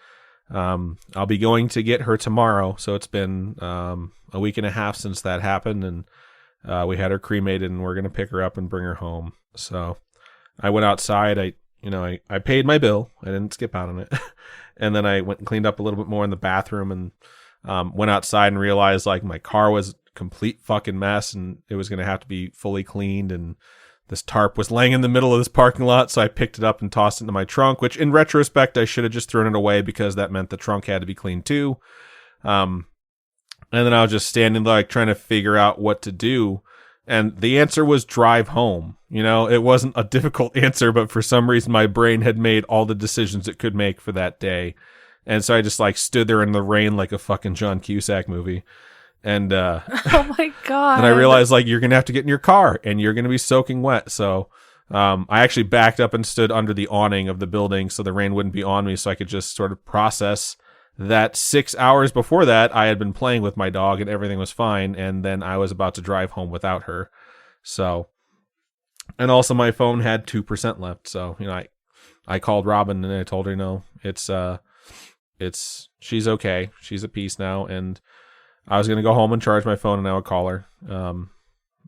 I'll be going to get her tomorrow. So it's been a week and a half since that happened, and we had her cremated, and we're going to pick her up and bring her home. So I went outside. I paid my bill. I didn't skip out on it. And then I went and cleaned up a little bit more in the bathroom, and went outside and realized like my car was a complete fucking mess, and it was going to have to be fully cleaned. And this tarp was laying in the middle of this parking lot, so I picked it up and tossed it into my trunk, which in retrospect, I should have just thrown it away because that meant the trunk had to be cleaned too. And then I was just standing like trying to figure out what to do. And the answer was drive home. You know, it wasn't a difficult answer, but for some reason my brain had made all the decisions it could make for that day. And so I just like stood there in the rain like a fucking John Cusack movie. And oh my God. And I realized like you're going to have to get in your car and you're going to be soaking wet. So I actually backed up and stood under the awning of the building so the rain wouldn't be on me, so I could just sort of process that 6 hours before that I had been playing with my dog and everything was fine, and then I was about to drive home without her. So, and also my phone had 2% left. So, you know, I called Robin and I told her, you know, she's okay. She's at peace now. And I was going to go home and charge my phone, and I would call her.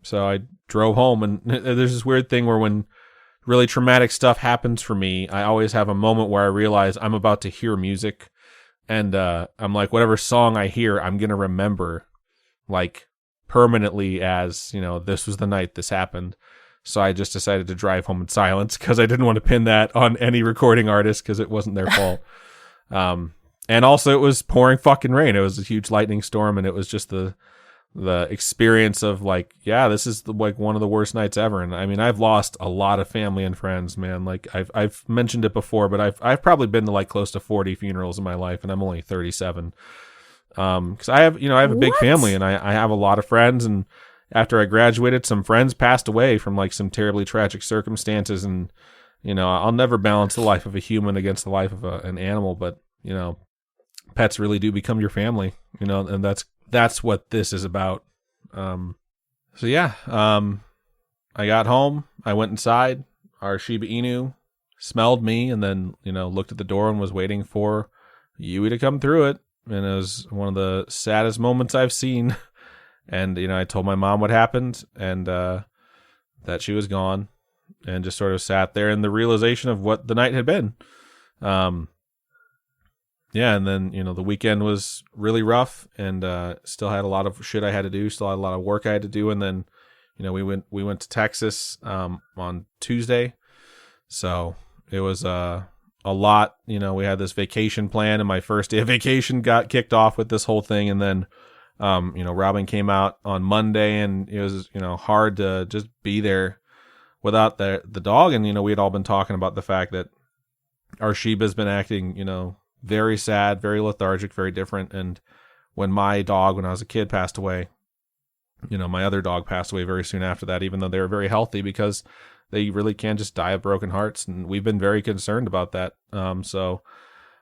So I drove home, and there's this weird thing where when really traumatic stuff happens for me, I always have a moment where I realize I'm about to hear music, and I'm like, whatever song I hear, I'm going to remember like permanently as, you know, this was the night this happened. So I just decided to drive home in silence because I didn't want to pin that on any recording artist because it wasn't their fault. And also it was pouring fucking rain. It was a huge lightning storm, and it was just the experience of like, yeah, this is like one of the worst nights ever. And I mean, I've lost a lot of family and friends, man. Like I've mentioned it before, but I've probably been to like close to 40 funerals in my life, and I'm only 37. Cause I have a big family, and I have a lot of friends. And after I graduated, some friends passed away from like some terribly tragic circumstances. And, you know, I'll never balance the life of a human against the life of an animal, but, you know, pets really do become your family, you know, and that's what this is about. So yeah, I got home, I went inside, our Shiba Inu smelled me, and then, you know, looked at the door and was waiting for Yui to come through it. And it was one of the saddest moments I've seen. And, you know, I told my mom what happened, and that she was gone, and just sort of sat there in the realization of what the night had been. Yeah, and then, you know, the weekend was really rough, and still had a lot of shit I had to do, still had a lot of work I had to do, and then, you know, we went to Texas on Tuesday, so it was a lot. You know, we had this vacation plan, and my first day of vacation got kicked off with this whole thing, and then, you know, Robin came out on Monday, and it was, you know, hard to just be there without the dog, and, you know, we had all been talking about the fact that our Shiba's been acting, you know, very sad, very lethargic, very different. And when my dog, when I was a kid, passed away, you know, my other dog passed away very soon after that, even though they were very healthy, because they really can just die of broken hearts. And we've been very concerned about that. So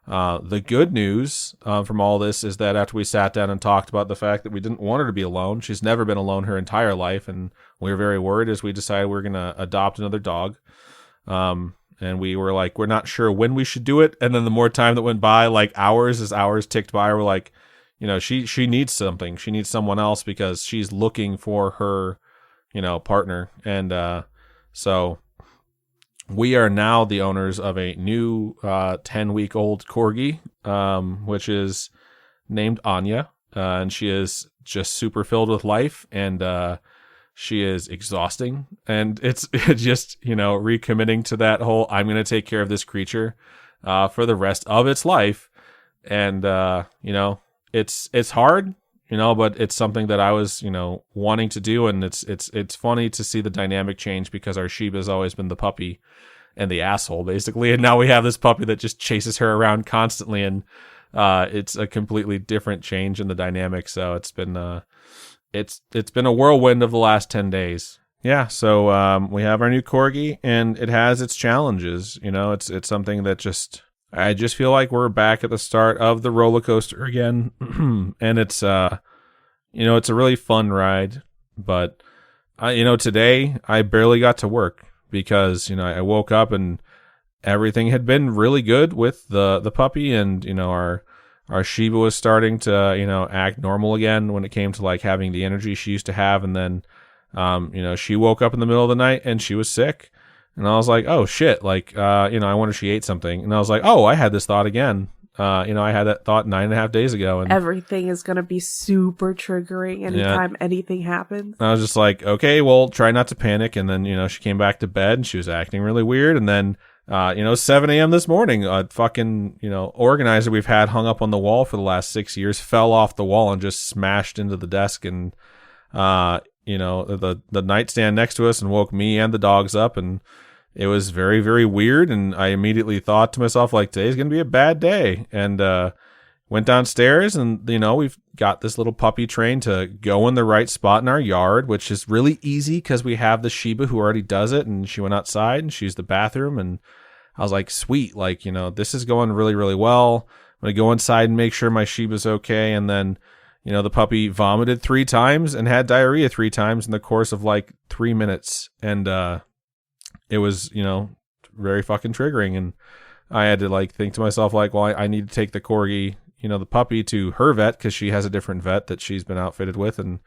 the good news from all this is that after we sat down and talked about the fact that we didn't want her to be alone, she's never been alone her entire life. And we were very worried as we decided we were going to adopt another dog. And we were like, we're not sure when we should do it. And then the more time that went by, like hours ticked by, we're like, you know, she needs something. She needs someone else because she's looking for her, you know, partner. And so we are now the owners of a new 10-week-old corgi, which is named Anya. And she is just super filled with life. And she is exhausting, and it's just, you know, recommitting to that whole, I'm going to take care of this creature for the rest of its life. And, you know, it's hard. but it's something that I was, wanting to do. And it's funny to see the dynamic change because our Shiba has always been the puppy and the asshole basically. And now we have this puppy that just chases her around constantly. And, it's a completely different change in the dynamic. So it's been, it's been a whirlwind of the last 10 days. Yeah. So, we have our new corgi and it has its challenges. It's something that I just feel like we're back at the start of the roller coaster again. And it's, it's a really fun ride, but today I barely got to work because, I woke up and everything had been really good with the puppy and, our Shiba was starting to, act normal again when it came to like having the energy she used to have. And then, she woke up in the middle of the night and she was sick. And I was like, oh shit, like, I wonder if she ate something. And I was like, oh, I had this thought again. I had that thought 9.5 days ago. And everything is going to be super triggering anytime anything happens. I was just like, okay, well, try not to panic. And then, she came back to bed and she was acting really weird. And then, 7 a.m. this morning, a fucking, organizer we've had hung up on the wall for the last 6 years fell off the wall and just smashed into the desk and, the nightstand next to us and woke me and the dogs up. And it was very, very weird. And I immediately thought to myself, like, today's going to be a bad day. And, went downstairs and, we've got this little puppy train to go in the right spot in our yard, which is really easy because we have the Shiba who already does it. And she went outside and she used the bathroom. And I was like, sweet, like, this is going really, really well. I'm going to go inside and make sure my Shiba's okay. And then, the puppy vomited 3 times and had diarrhea 3 times in the course of like 3 minutes. And, it was, very fucking triggering. And I had to like think to myself, like, well, I need to take the corgi, the puppy to her vet because she has a different vet that she's been outfitted with. And,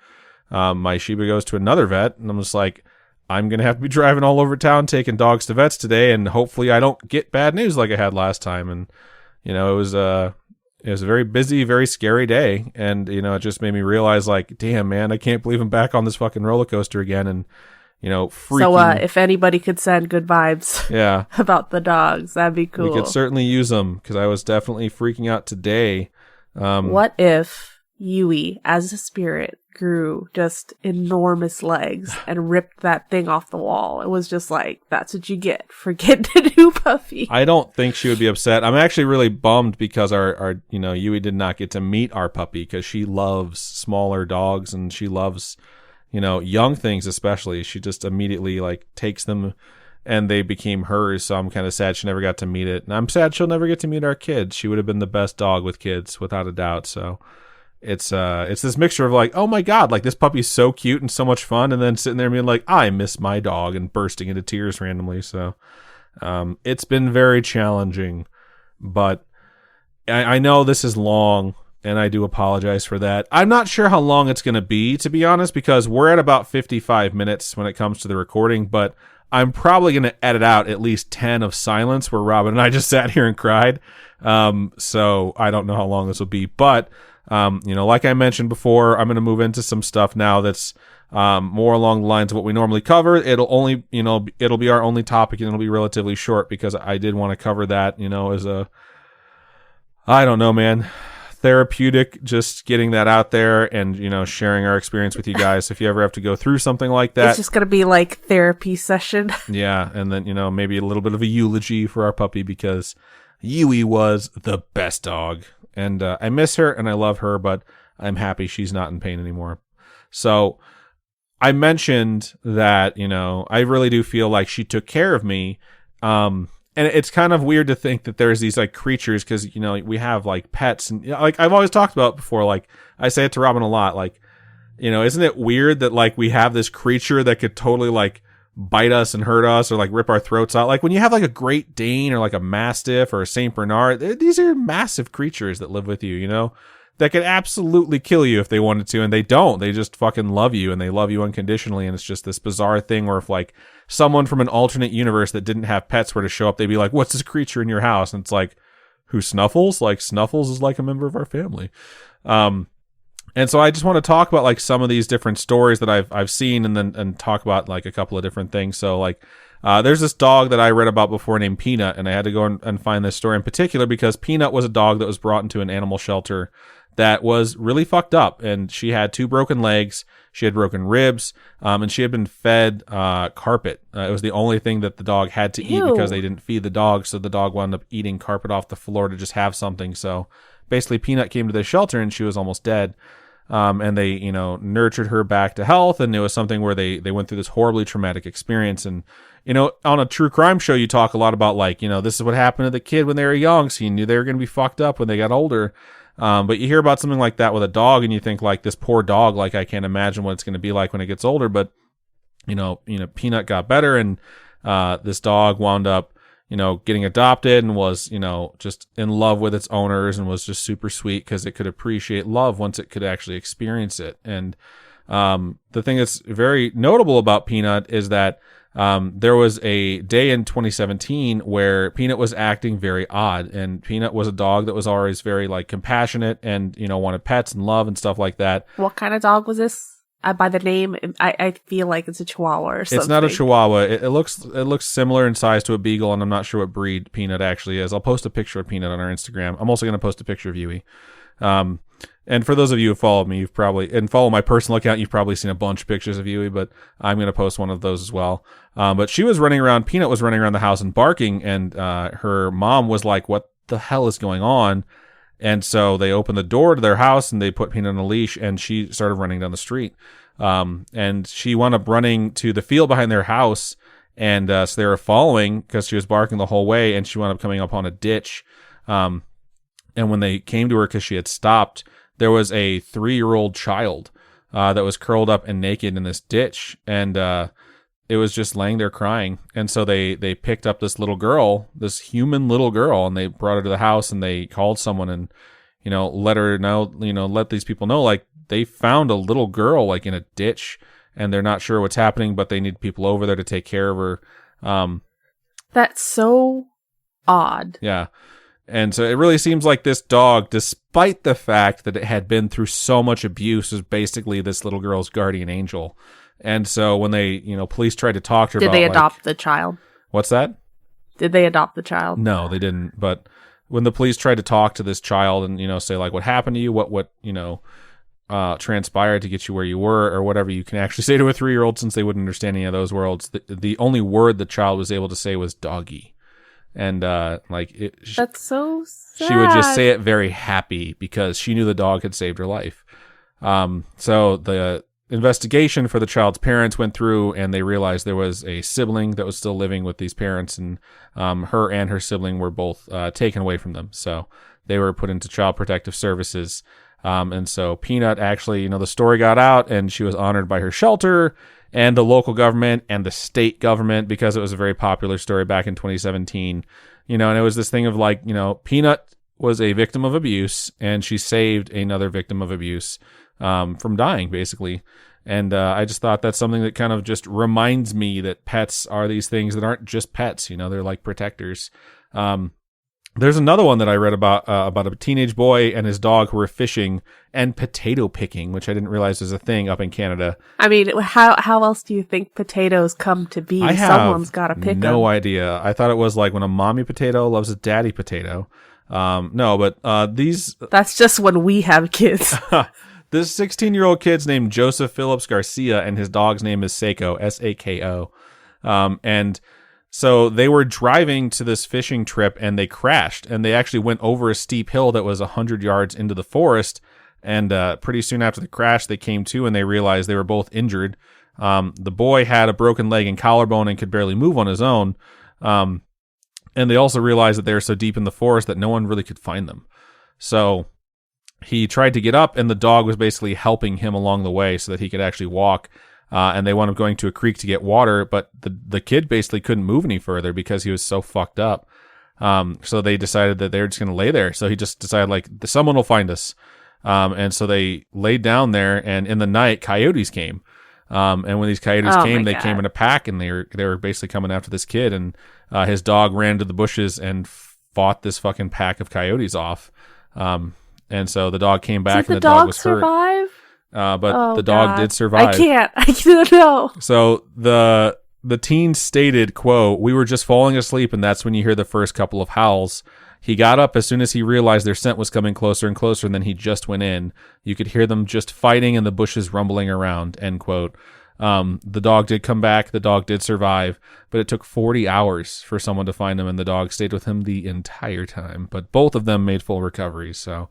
my Shiba goes to another vet. And I'm just like, I'm going to have to be driving all over town, taking dogs to vets today. And hopefully I don't get bad news like I had last time. And, it was a very busy, very scary day. And, it just made me realize like, damn, man, I can't believe I'm back on this fucking roller coaster again. And, freaking. So, if anybody could send good vibes about the dogs, that'd be cool. We could certainly use them because I was definitely freaking out today. What if Yui, as a spirit, grew just enormous legs and ripped that thing off the wall? It was just like, that's what you get for getting a new puppy. I don't think she would be upset. I'm actually really bummed because our Yui did not get to meet our puppy because she loves smaller dogs and she loves, young things especially. She just immediately like takes them and they became hers. So I'm kind of sad she never got to meet it. And I'm sad she'll never get to meet our kids. She would have been the best dog with kids without a doubt. So it's this mixture of like, oh my God, like this puppy's so cute and so much fun. And then sitting there being like, I miss my dog and bursting into tears randomly. So, it's been very challenging, but I know this is long and I do apologize for that. I'm not sure how long it's going to be honest, because we're at about 55 minutes when it comes to the recording, but I'm probably going to edit out at least 10 of silence where Robin and I just sat here and cried. So I don't know how long this will be, but, like I mentioned before, I'm going to move into some stuff now that's, more along the lines of what we normally cover. It'll only, it'll be our only topic and it'll be relatively short because I did want to cover that, as I don't know, man, therapeutic, just getting that out there and, sharing our experience with you guys. If you ever have to go through something like that. It's just going to be like therapy session. Yeah. And then, maybe a little bit of a eulogy for our puppy because Yui was the best dog. And I miss her and I love her, but I'm happy she's not in pain anymore. So I mentioned that, I really do feel like she took care of me. And it's kind of weird to think that there's these like creatures because, we have like pets and like I've always talked about before, like I say it to Robin a lot, like, isn't it weird that like we have this creature that could totally like bite us and hurt us or like rip our throats out? Like when you have like a Great Dane or like a Mastiff or a Saint Bernard, these are massive creatures that live with you, that could absolutely kill you if they wanted to, and they don't. They just fucking love you, and they love you unconditionally, and it's just this bizarre thing where if, like, someone from an alternate universe that didn't have pets were to show up, they'd be like, what's this creature in your house? And it's like, who, Snuffles? Like, Snuffles is like a member of our family. And so I just want to talk about, like, some of these different stories that I've seen and talk about, like, a couple of different things. So, like, There's this dog that I read about before named Peanut, and I had to go and find this story in particular because Peanut was a dog that was brought into an animal shelter that was really fucked up, and she had 2 broken legs, she had broken ribs, and she had been fed carpet. It was the only thing that the dog had to eat because they didn't feed the dog, so the dog wound up eating carpet off the floor to just have something. So basically Peanut came to the shelter and she was almost dead. And they, nurtured her back to health, and it was something where they went through this horribly traumatic experience. And, on a true crime show, you talk a lot about this is what happened to the kid when they were young, so you knew they were going to be fucked up when they got older. But you hear about something like that with a dog, and you think this poor dog, I can't imagine what it's going to be like when it gets older. But, Peanut got better, and this dog wound up, getting adopted and was, just in love with its owners and was just super sweet because it could appreciate love once it could actually experience it. And the thing that's very notable about Peanut is that there was a day in 2017 where Peanut was acting very odd, and Peanut was a dog that was always very compassionate and, wanted pets and love and stuff like that. What kind of dog was this? By the name, I feel like it's a Chihuahua or something. It's not a Chihuahua. It looks similar in size to a Beagle, and I'm not sure what breed Peanut actually is. I'll post a picture of Peanut on our Instagram. I'm also going to post a picture of Yui. And for those of you who follow me, follow my personal account, you've probably seen a bunch of pictures of Yui, but I'm going to post one of those as well. But Peanut was running around the house and barking, and her mom was like, what the hell is going on? And so they opened the door to their house and they put Peanut on a leash, and she started running down the street. And she wound up running to the field behind their house. And so they were following because she was barking the whole way, and she wound up coming upon a ditch. And when they came to her because she had stopped, there was a 3-year-old child that was curled up and naked in this ditch. And it was just laying there crying. And so they picked up this little girl, this human little girl, and they brought her to the house, and they called someone and, let her know, let these people know, they found a little girl, in a ditch, and they're not sure what's happening, but they need people over there to take care of her. That's so odd. Yeah. And so it really seems like this dog, despite the fact that it had been through so much abuse, was basically this little girl's guardian angel. And so when they, police tried to talk to her Did they adopt the child? What's that? Did they adopt the child? No, they didn't. But when the police tried to talk to this child and, say, what happened to you, what transpired to get you where you were, or whatever you can actually say to a 3-year-old, since they wouldn't understand any of those words, the only word the child was able to say was doggy. And, that's so sad. She would just say it very happy because she knew the dog had saved her life. So the investigation for the child's parents went through, and they realized there was a sibling that was still living with these parents, and her and her sibling were both taken away from them. So they were put into child protective services. And so Peanut actually, the story got out, and she was honored by her shelter and the local government and the state government because it was a very popular story back in 2017. And it was this thing of Peanut was a victim of abuse, and she saved another victim of abuse from dying, basically. And I just thought that's something that kind of just reminds me that pets are these things that aren't just pets. They're like protectors. There's another one that I read about a teenage boy and his dog who were fishing and potato picking, which I didn't realize was a thing up in Canada. I mean, how else do you think potatoes come to be? Someone's got to pick them. No idea. I thought it was like when a mommy potato loves a daddy potato. No, but these... That's just when we have kids. This 16-year-old kid's named Joseph Phillips Garcia, and his dog's name is Seiko, S-A-K-O. And so they were driving to this fishing trip, and they crashed, and they actually went over a steep hill that was 100 yards into the forest. And pretty soon after the crash, they came to, and they realized they were both injured. The boy had a broken leg and collarbone and could barely move on his own. And they also realized that they were so deep in the forest that no one really could find them. So he tried to get up, and the dog was basically helping him along the way so that he could actually walk. And they wound up going to a creek to get water, but the kid basically couldn't move any further because he was so fucked up. So they decided that they were just going to lay there. So he just decided, someone will find us. And so they laid down there, and in the night, coyotes came. And when these coyotes came, they came in a pack, and they were basically coming after this kid. And his dog ran to the bushes and fought this fucking pack of coyotes off. And so the dog came back, and the dog was survive? hurt. But the dog did survive. I can't know. So the the teen stated, quote, "We were just falling asleep, and that's when you hear the first couple of howls. He got up as soon as he realized their scent was coming closer and closer, and then he just went in. You could hear them just fighting and the bushes rumbling around," end quote. The dog did come back. The dog did survive, but it took 40 hours for someone to find him, and the dog stayed with him the entire time. But both of them made full recoveries. So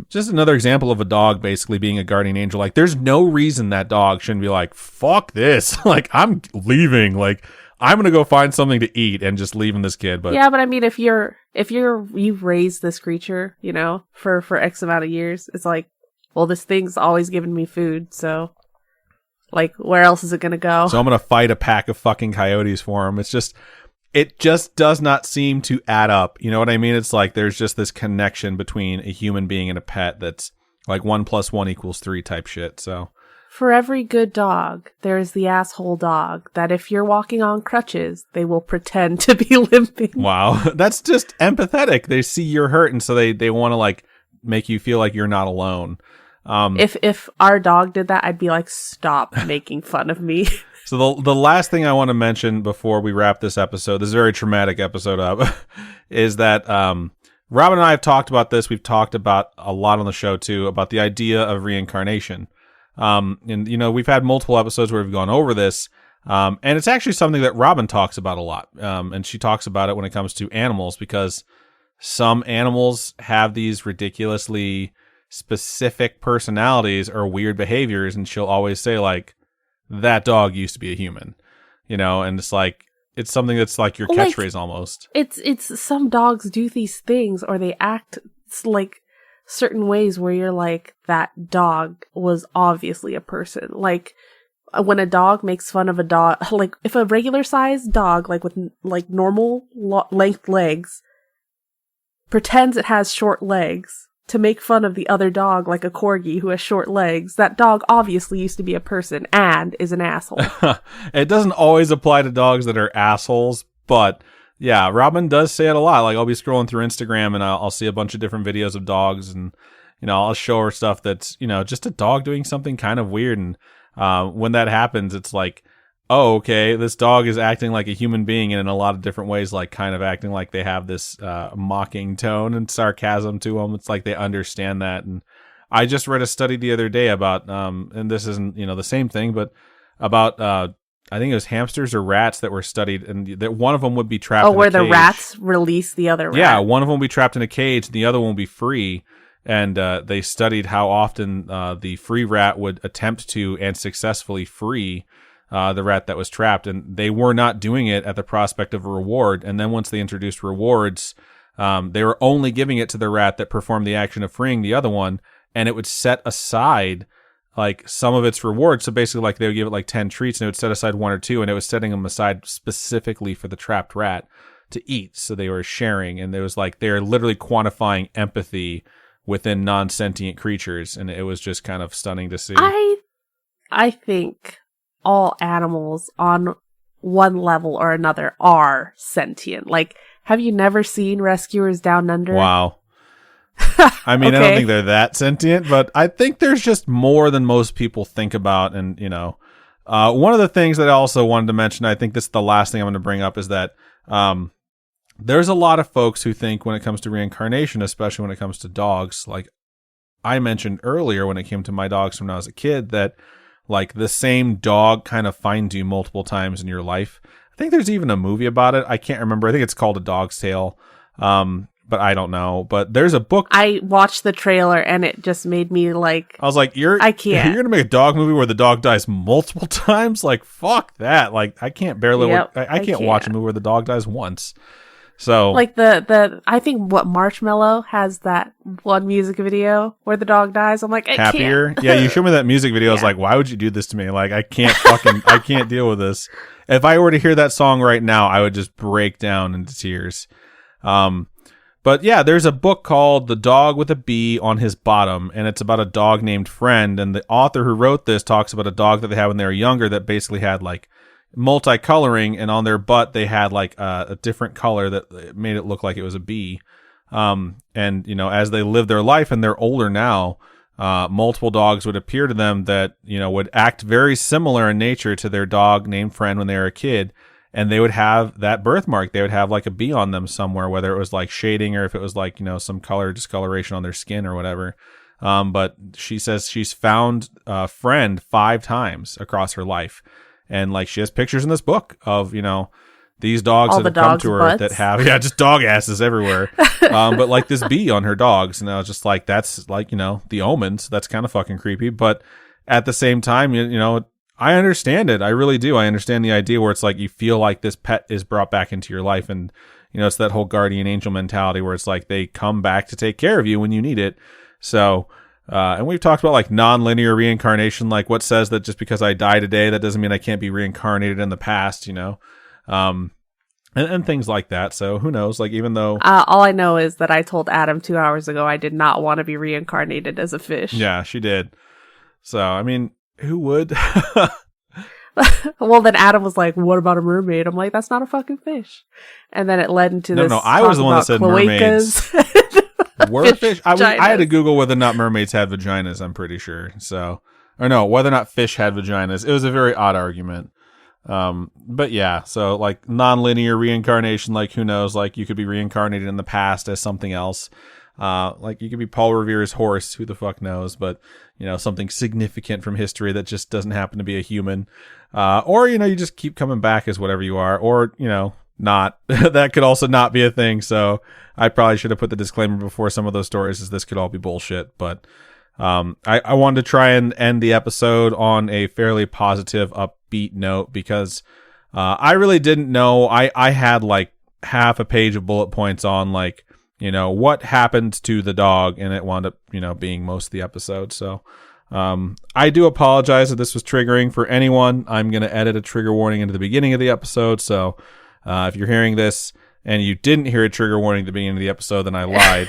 just another example of a dog basically being a guardian angel. Like, there's no reason that dog shouldn't be like, fuck this. Like, I'm leaving. Like, I'm going to go find something to eat and just leaving this kid. But yeah, but I mean, if you've raised this creature, you know, for X amount of years, it's like, well, this thing's always giving me food. So, like, where else is it going to go? So I'm going to fight a pack of fucking coyotes for him. It just does not seem to add up. You know what I mean? It's like there's just this connection between a human being and a pet that's like 1 + 1 = 3 type shit. So for every good dog, there's the asshole dog that if you're walking on crutches, they will pretend to be limping. Wow. That's just empathetic. They see you're hurt, and so they want to like make you feel like you're not alone. If our dog did that, I'd be like, stop making fun of me. So the last thing I want to mention before we wrap this episode, this very traumatic episode up, is that Robin and I have talked about this. We've talked about a lot on the show too, about the idea of reincarnation. And you know, we've had multiple episodes where we've gone over this. And it's actually something that Robin talks about a lot. And she talks about it when it comes to animals, because some animals have these ridiculously specific personalities or weird behaviors. And she'll always say like, that dog used to be a human, you know, and it's like, it's something that's like your catchphrase almost. It's some dogs do these things, or they act like certain ways where you're like, that dog was obviously a person. Like when a dog makes fun of a dog, like if a regular sized dog, like with like normal length legs, pretends it has short legs to make fun of the other dog, like a corgi who has short legs, that dog obviously used to be a person and is an asshole. It doesn't always apply to dogs that are assholes, but yeah, Robin does say it a lot. Like, I'll be scrolling through Instagram and I'll see a bunch of different videos of dogs, and, you know, I'll show her stuff that's, you know, just a dog doing something kind of weird. And when that happens, it's like, oh, okay, this dog is acting like a human being, and in a lot of different ways, like kind of acting like they have this mocking tone and sarcasm to them. It's like they understand that. And I just read a study the other day about, and this isn't, you know, the same thing, but about, I think it was hamsters or rats that were studied, and that one of them would be trapped in a cage. Oh, where the rats release the other rat. Yeah, one of them would be trapped in a cage, and the other one would be free. And they studied how often the free rat would attempt to and successfully free the rat that was trapped, and they were not doing it at the prospect of a reward. And then once they introduced rewards, they were only giving it to the rat that performed the action of freeing the other one, and it would set aside like some of its rewards. So basically, like, they would give it like 10 treats, and it would set aside 1 or 2, and it was setting them aside specifically for the trapped rat to eat. So they were sharing, and it was like they're literally quantifying empathy within non-sentient creatures, and it was just kind of stunning to see. I think all animals on one level or another are sentient. Like, have you never seen Rescuers Down Under? Wow. I mean, okay. I don't think they're that sentient, but I think there's just more than most people think about. And, you know, one of the things that I also wanted to mention, I think this is the last thing I'm going to bring up, is that there's a lot of folks who think when it comes to reincarnation, especially when it comes to dogs, like I mentioned earlier when it came to my dogs from when I was a kid, that like the same dog kind of finds you multiple times in your life. I think there's even a movie about it. I can't remember. I think it's called A Dog's Tale. But I don't know. But there's a book. I watched the trailer and it just made me like, I was like, I can't. You're going to make a dog movie where the dog dies multiple times? Like, fuck that. Like, I can't barely, I can't watch a movie where the dog dies once. So like I think Marshmallow has that one music video where the dog dies. I'm like, Happier. Can't. Yeah, you showed me that music video. I was like, why would you do this to me? Like, I can't deal with this. If I were to hear that song right now, I would just break down into tears. But yeah, there's a book called The Dog with a Bee on His Bottom, and it's about a dog named Friend. And the author who wrote this talks about a dog that they had when they were younger that basically had like multicoloring, and on their butt they had like a different color that made it look like it was a bee. And you know, as they live their life and they're older now, multiple dogs would appear to them that, would act very similar in nature to their dog named Friend when they were a kid. And they would have that birthmark. They would have like a bee on them somewhere, whether it was like shading or if it was like, some color discoloration on their skin or whatever. But she says she's found Friend 5 times across her life. And like she has pictures in this book of, these dogs that have come to her butts. that have, just dog asses everywhere. But like this bee on her dogs. And I was just like, that's like, the omens. That's kind of fucking creepy. But at the same time, I understand it. I really do. I understand the idea where it's like you feel like this pet is brought back into your life. And, it's that whole guardian angel mentality where it's like they come back to take care of you when you need it. So, and we've talked about like non-linear reincarnation, like what says that just because I die today, that doesn't mean I can't be reincarnated in the past, and things like that. So who knows? Like, even though all I know is that I told Adam 2 hours ago I did not want to be reincarnated as a fish. Yeah, she did. So, I mean, who would? Well, then Adam was like, what about a mermaid? I'm like, that's not a fucking fish. And then it led into this. No, I was the one that said cloacas. Mermaids. Were fish? I had to Google whether or not mermaids had vaginas, I'm pretty sure. So, or no, whether or not fish had vaginas. It was a very odd argument. But yeah, so like non-linear reincarnation, like who knows, like you could be reincarnated in the past as something else. Like you could be Paul Revere's horse, who the fuck knows, but something significant from history that just doesn't happen to be a human. Or, you just keep coming back as whatever you are, or, not. That could also not be a thing. So I probably should have put the disclaimer before some of those stories as this could all be bullshit. But, I wanted to try and end the episode on a fairly positive, upbeat note because, I really didn't know. I had like half a page of bullet points on like, what happened to the dog, and it wound up, being most of the episode. So, I do apologize if this was triggering for anyone. I'm going to edit a trigger warning into the beginning of the episode. So, if you're hearing this and you didn't hear a trigger warning at the beginning of the episode, then I lied.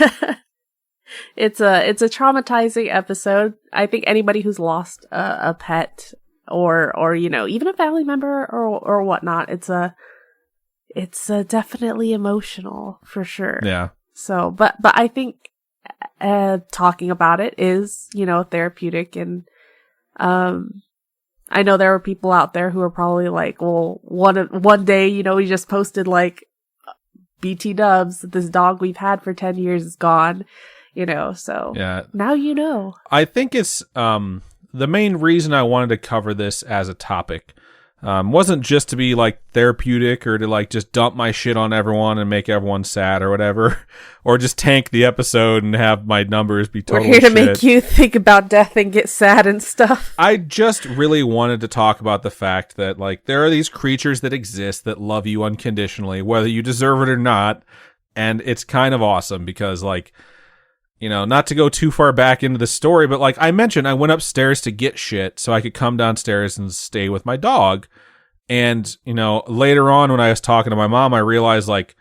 It's a traumatizing episode. I think anybody who's lost a pet or even a family member or whatnot, it's definitely emotional for sure. Yeah. So, but I think talking about it is, therapeutic. And I know there are people out there who are probably like, well, one day, we just posted like BT dubs, this dog we've had for 10 years is gone, so yeah. Now I think it's the main reason I wanted to cover this as a topic wasn't just to be like therapeutic or to like just dump my shit on everyone and make everyone sad or whatever, or just tank the episode and have my numbers be total We're here to shit. make you think about death and get sad and stuff. I just really wanted to talk about the fact that like there are these creatures that exist that love you unconditionally, whether you deserve it or not. And it's kind of awesome because like, not to go too far back into the story, but like I mentioned, I went upstairs to get shit so I could come downstairs and stay with my dog. And, later on when I was talking to my mom, I realized like,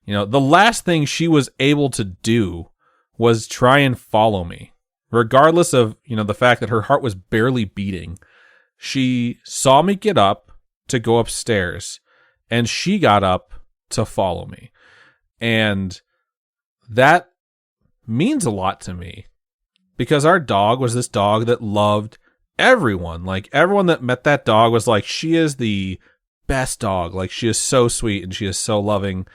the last thing she was able to do was try and follow me, regardless of, the fact that her heart was barely beating. She saw me get up to go upstairs and she got up to follow me. And that means a lot to me because our dog was this dog that loved everyone. Like everyone that met that dog was like, she is the best dog. Like she is so sweet and she is so loving.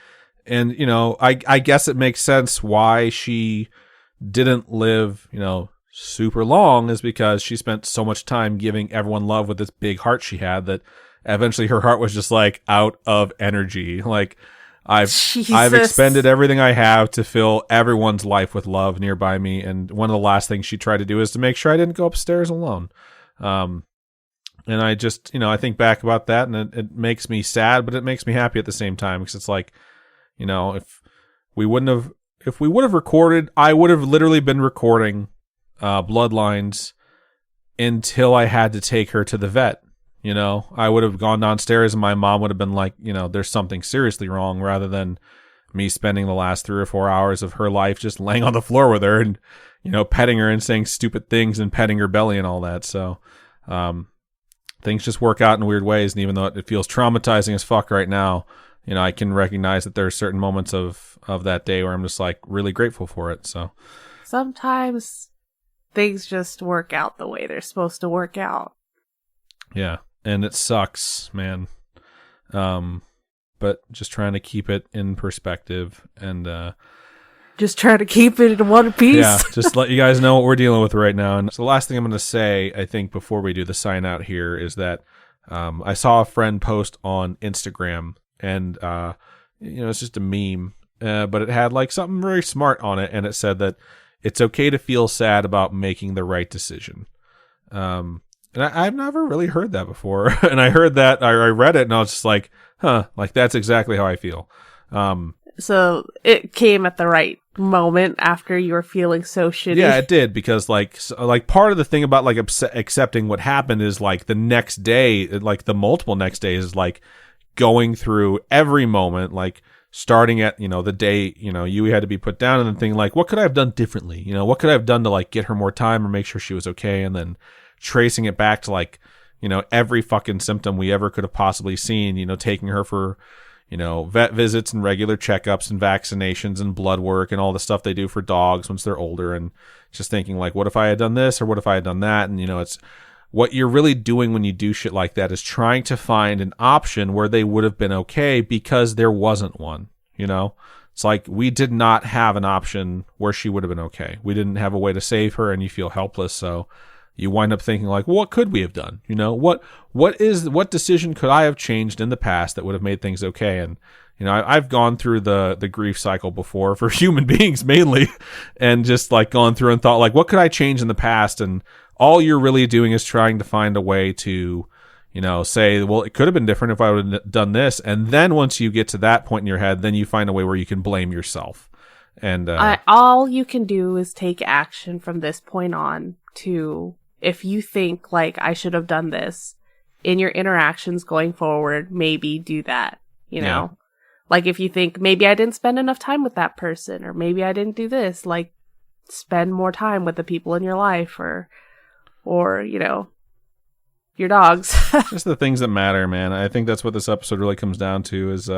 And, I guess it makes sense why she didn't live, super long is because she spent so much time giving everyone love with this big heart she had that eventually her heart was just like out of energy. Like, I've expended everything I have to fill everyone's life with love nearby me, and one of the last things she tried to do is to make sure I didn't go upstairs alone. And I just, I think back about that, and it makes me sad, but it makes me happy at the same time because it's like, if we would have recorded, I would have literally been recording Bloodlines until I had to take her to the vet. I would have gone downstairs and my mom would have been like, there's something seriously wrong, rather than me spending the last 3 or 4 hours of her life just laying on the floor with her and, petting her and saying stupid things and petting her belly and all that. So, things just work out in weird ways. And even though it feels traumatizing as fuck right now, I can recognize that there are certain moments of that day where I'm just like really grateful for it. So sometimes things just work out the way they're supposed to work out. Yeah, and it sucks, man. But just trying to keep it in perspective and just trying to keep it in one piece. Yeah, just let you guys know what we're dealing with right now. And so the last thing I'm going to say, I think, before we do the sign out here is that I saw a friend post on Instagram, and it's just a meme, but it had like something very smart on it, and it said that it's okay to feel sad about making the right decision. And I've never really heard that before, and I heard that, I read it, and I was just like, like that's exactly how I feel. So it came at the right moment after you were feeling so shitty. Yeah, it did, because like part of the thing about like accepting what happened is like the next day, like the multiple next days, is like going through every moment, like starting at, the day, Yui had to be put down, and then thinking like, what could I have done differently? What could I have done to like get her more time or make sure she was okay? And then tracing it back to like, every fucking symptom we ever could have possibly seen, taking her for, vet visits and regular checkups and vaccinations and blood work and all the stuff they do for dogs once they're older, and just thinking like, what if I had done this or what if I had done that? And, it's what you're really doing when you do shit like that is trying to find an option where they would have been okay, because there wasn't one, It's like we did not have an option where she would have been okay. We didn't have a way to save her, and you feel helpless. So you wind up thinking like, well, what could we have done? What decision could I have changed in the past that would have made things okay? And, I've gone through the grief cycle before for human beings mainly, and just like gone through and thought like, what could I change in the past? And all you're really doing is trying to find a way to, say, well, it could have been different if I would have done this. And then once you get to that point in your head, then you find a way where you can blame yourself. And all you can do is take action from this point on to, if you think like I should have done this in your interactions going forward, maybe do that, Yeah. Like if you think maybe I didn't spend enough time with that person, or maybe I didn't do this, like spend more time with the people in your life, or your dogs. Just the things that matter, man. I think that's what this episode really comes down to is,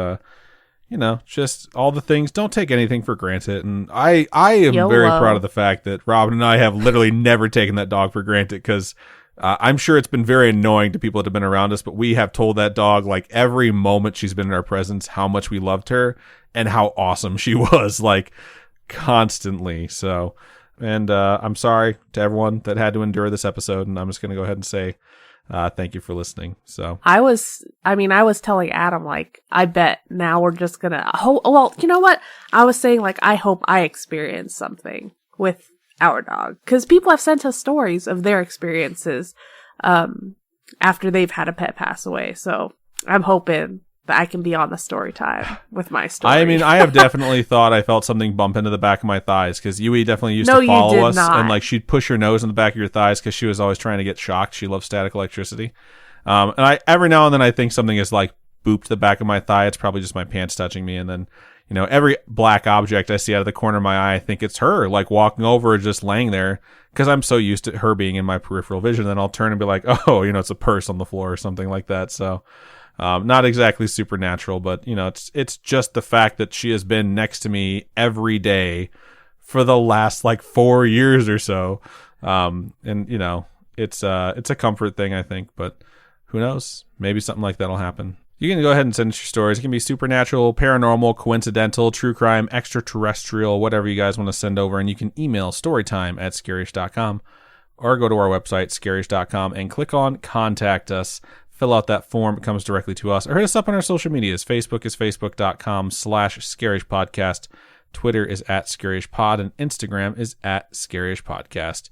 just all the things. Don't take anything for granted. And I am YOLO. very proud of the fact that Robin and I have literally never taken that dog for granted, because I'm sure it's been very annoying to people that have been around us, but we have told that dog like every moment she's been in our presence how much we loved her and how awesome she was, like constantly. So, and I'm sorry to everyone that had to endure this episode, and I'm just going to go ahead and say thank you for listening. So I was telling Adam, like, I bet now we're just gonna, well, you know what? I was saying, like, I hope I experience something with our dog. Because people have sent us stories of their experiences after they've had a pet pass away. So I'm hoping that I can be on the story time with my story. I mean, I have definitely thought I felt something bump into the back of my thighs, because Yui definitely used to follow us, and like she'd push her nose in the back of your thighs because she was always trying to get shocked. She loves static electricity. And I every now and then I think something is like booped the back of my thigh. It's probably just my pants touching me, and then every black object I see out of the corner of my eye, I think it's her, like walking over or just laying there, because I'm so used to her being in my peripheral vision. Then I'll turn and be like, oh, it's a purse on the floor or something like that. So not exactly supernatural, but it's just the fact that she has been next to me every day for the last like 4 years or so. And it's a comfort thing, I think, but who knows? Maybe something like that'll happen. You can go ahead and send us your stories. It can be supernatural, paranormal, coincidental, true crime, extraterrestrial, whatever you guys want to send over. And you can email storytime@scaryish.com, or go to our website, scaryish.com, and click on Contact Us. Fill out that form. It comes directly to us. Or hit us up on our social medias. Facebook is facebook.com/scariyishpodcast. Twitter is @scariyishpod, and Instagram is @scariyishpodcast.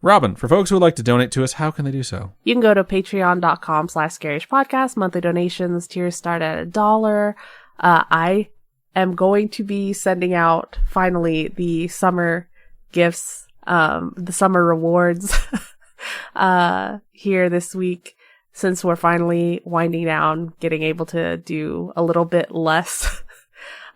Robin, for folks who would like to donate to us, how can they do so? You can go to patreon.com/scaryish podcast. Monthly donations, tiers start at $1. I am going to be sending out, finally, the summer gifts, the summer rewards here this week, since we're finally winding down, getting able to do a little bit less.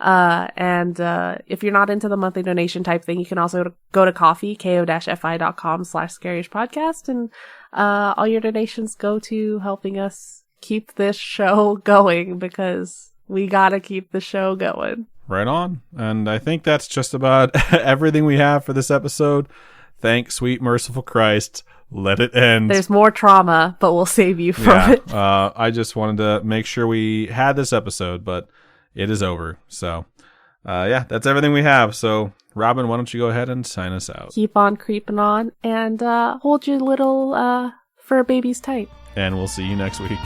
And if you're not into the monthly donation type thing, you can also go to coffee, ko-fi.com/scaryish podcast, and all your donations go to helping us keep this show going, because we gotta keep the show going. Right on. And I think that's just about everything we have for this episode. Thank sweet merciful Christ. Let it end. There's more trauma, but we'll save you from it. I just wanted to make sure we had this episode, but it is over. So, that's everything we have. So, Robin, why don't you go ahead and sign us out? Keep on creeping on and hold your little fur babies tight. And we'll see you next week.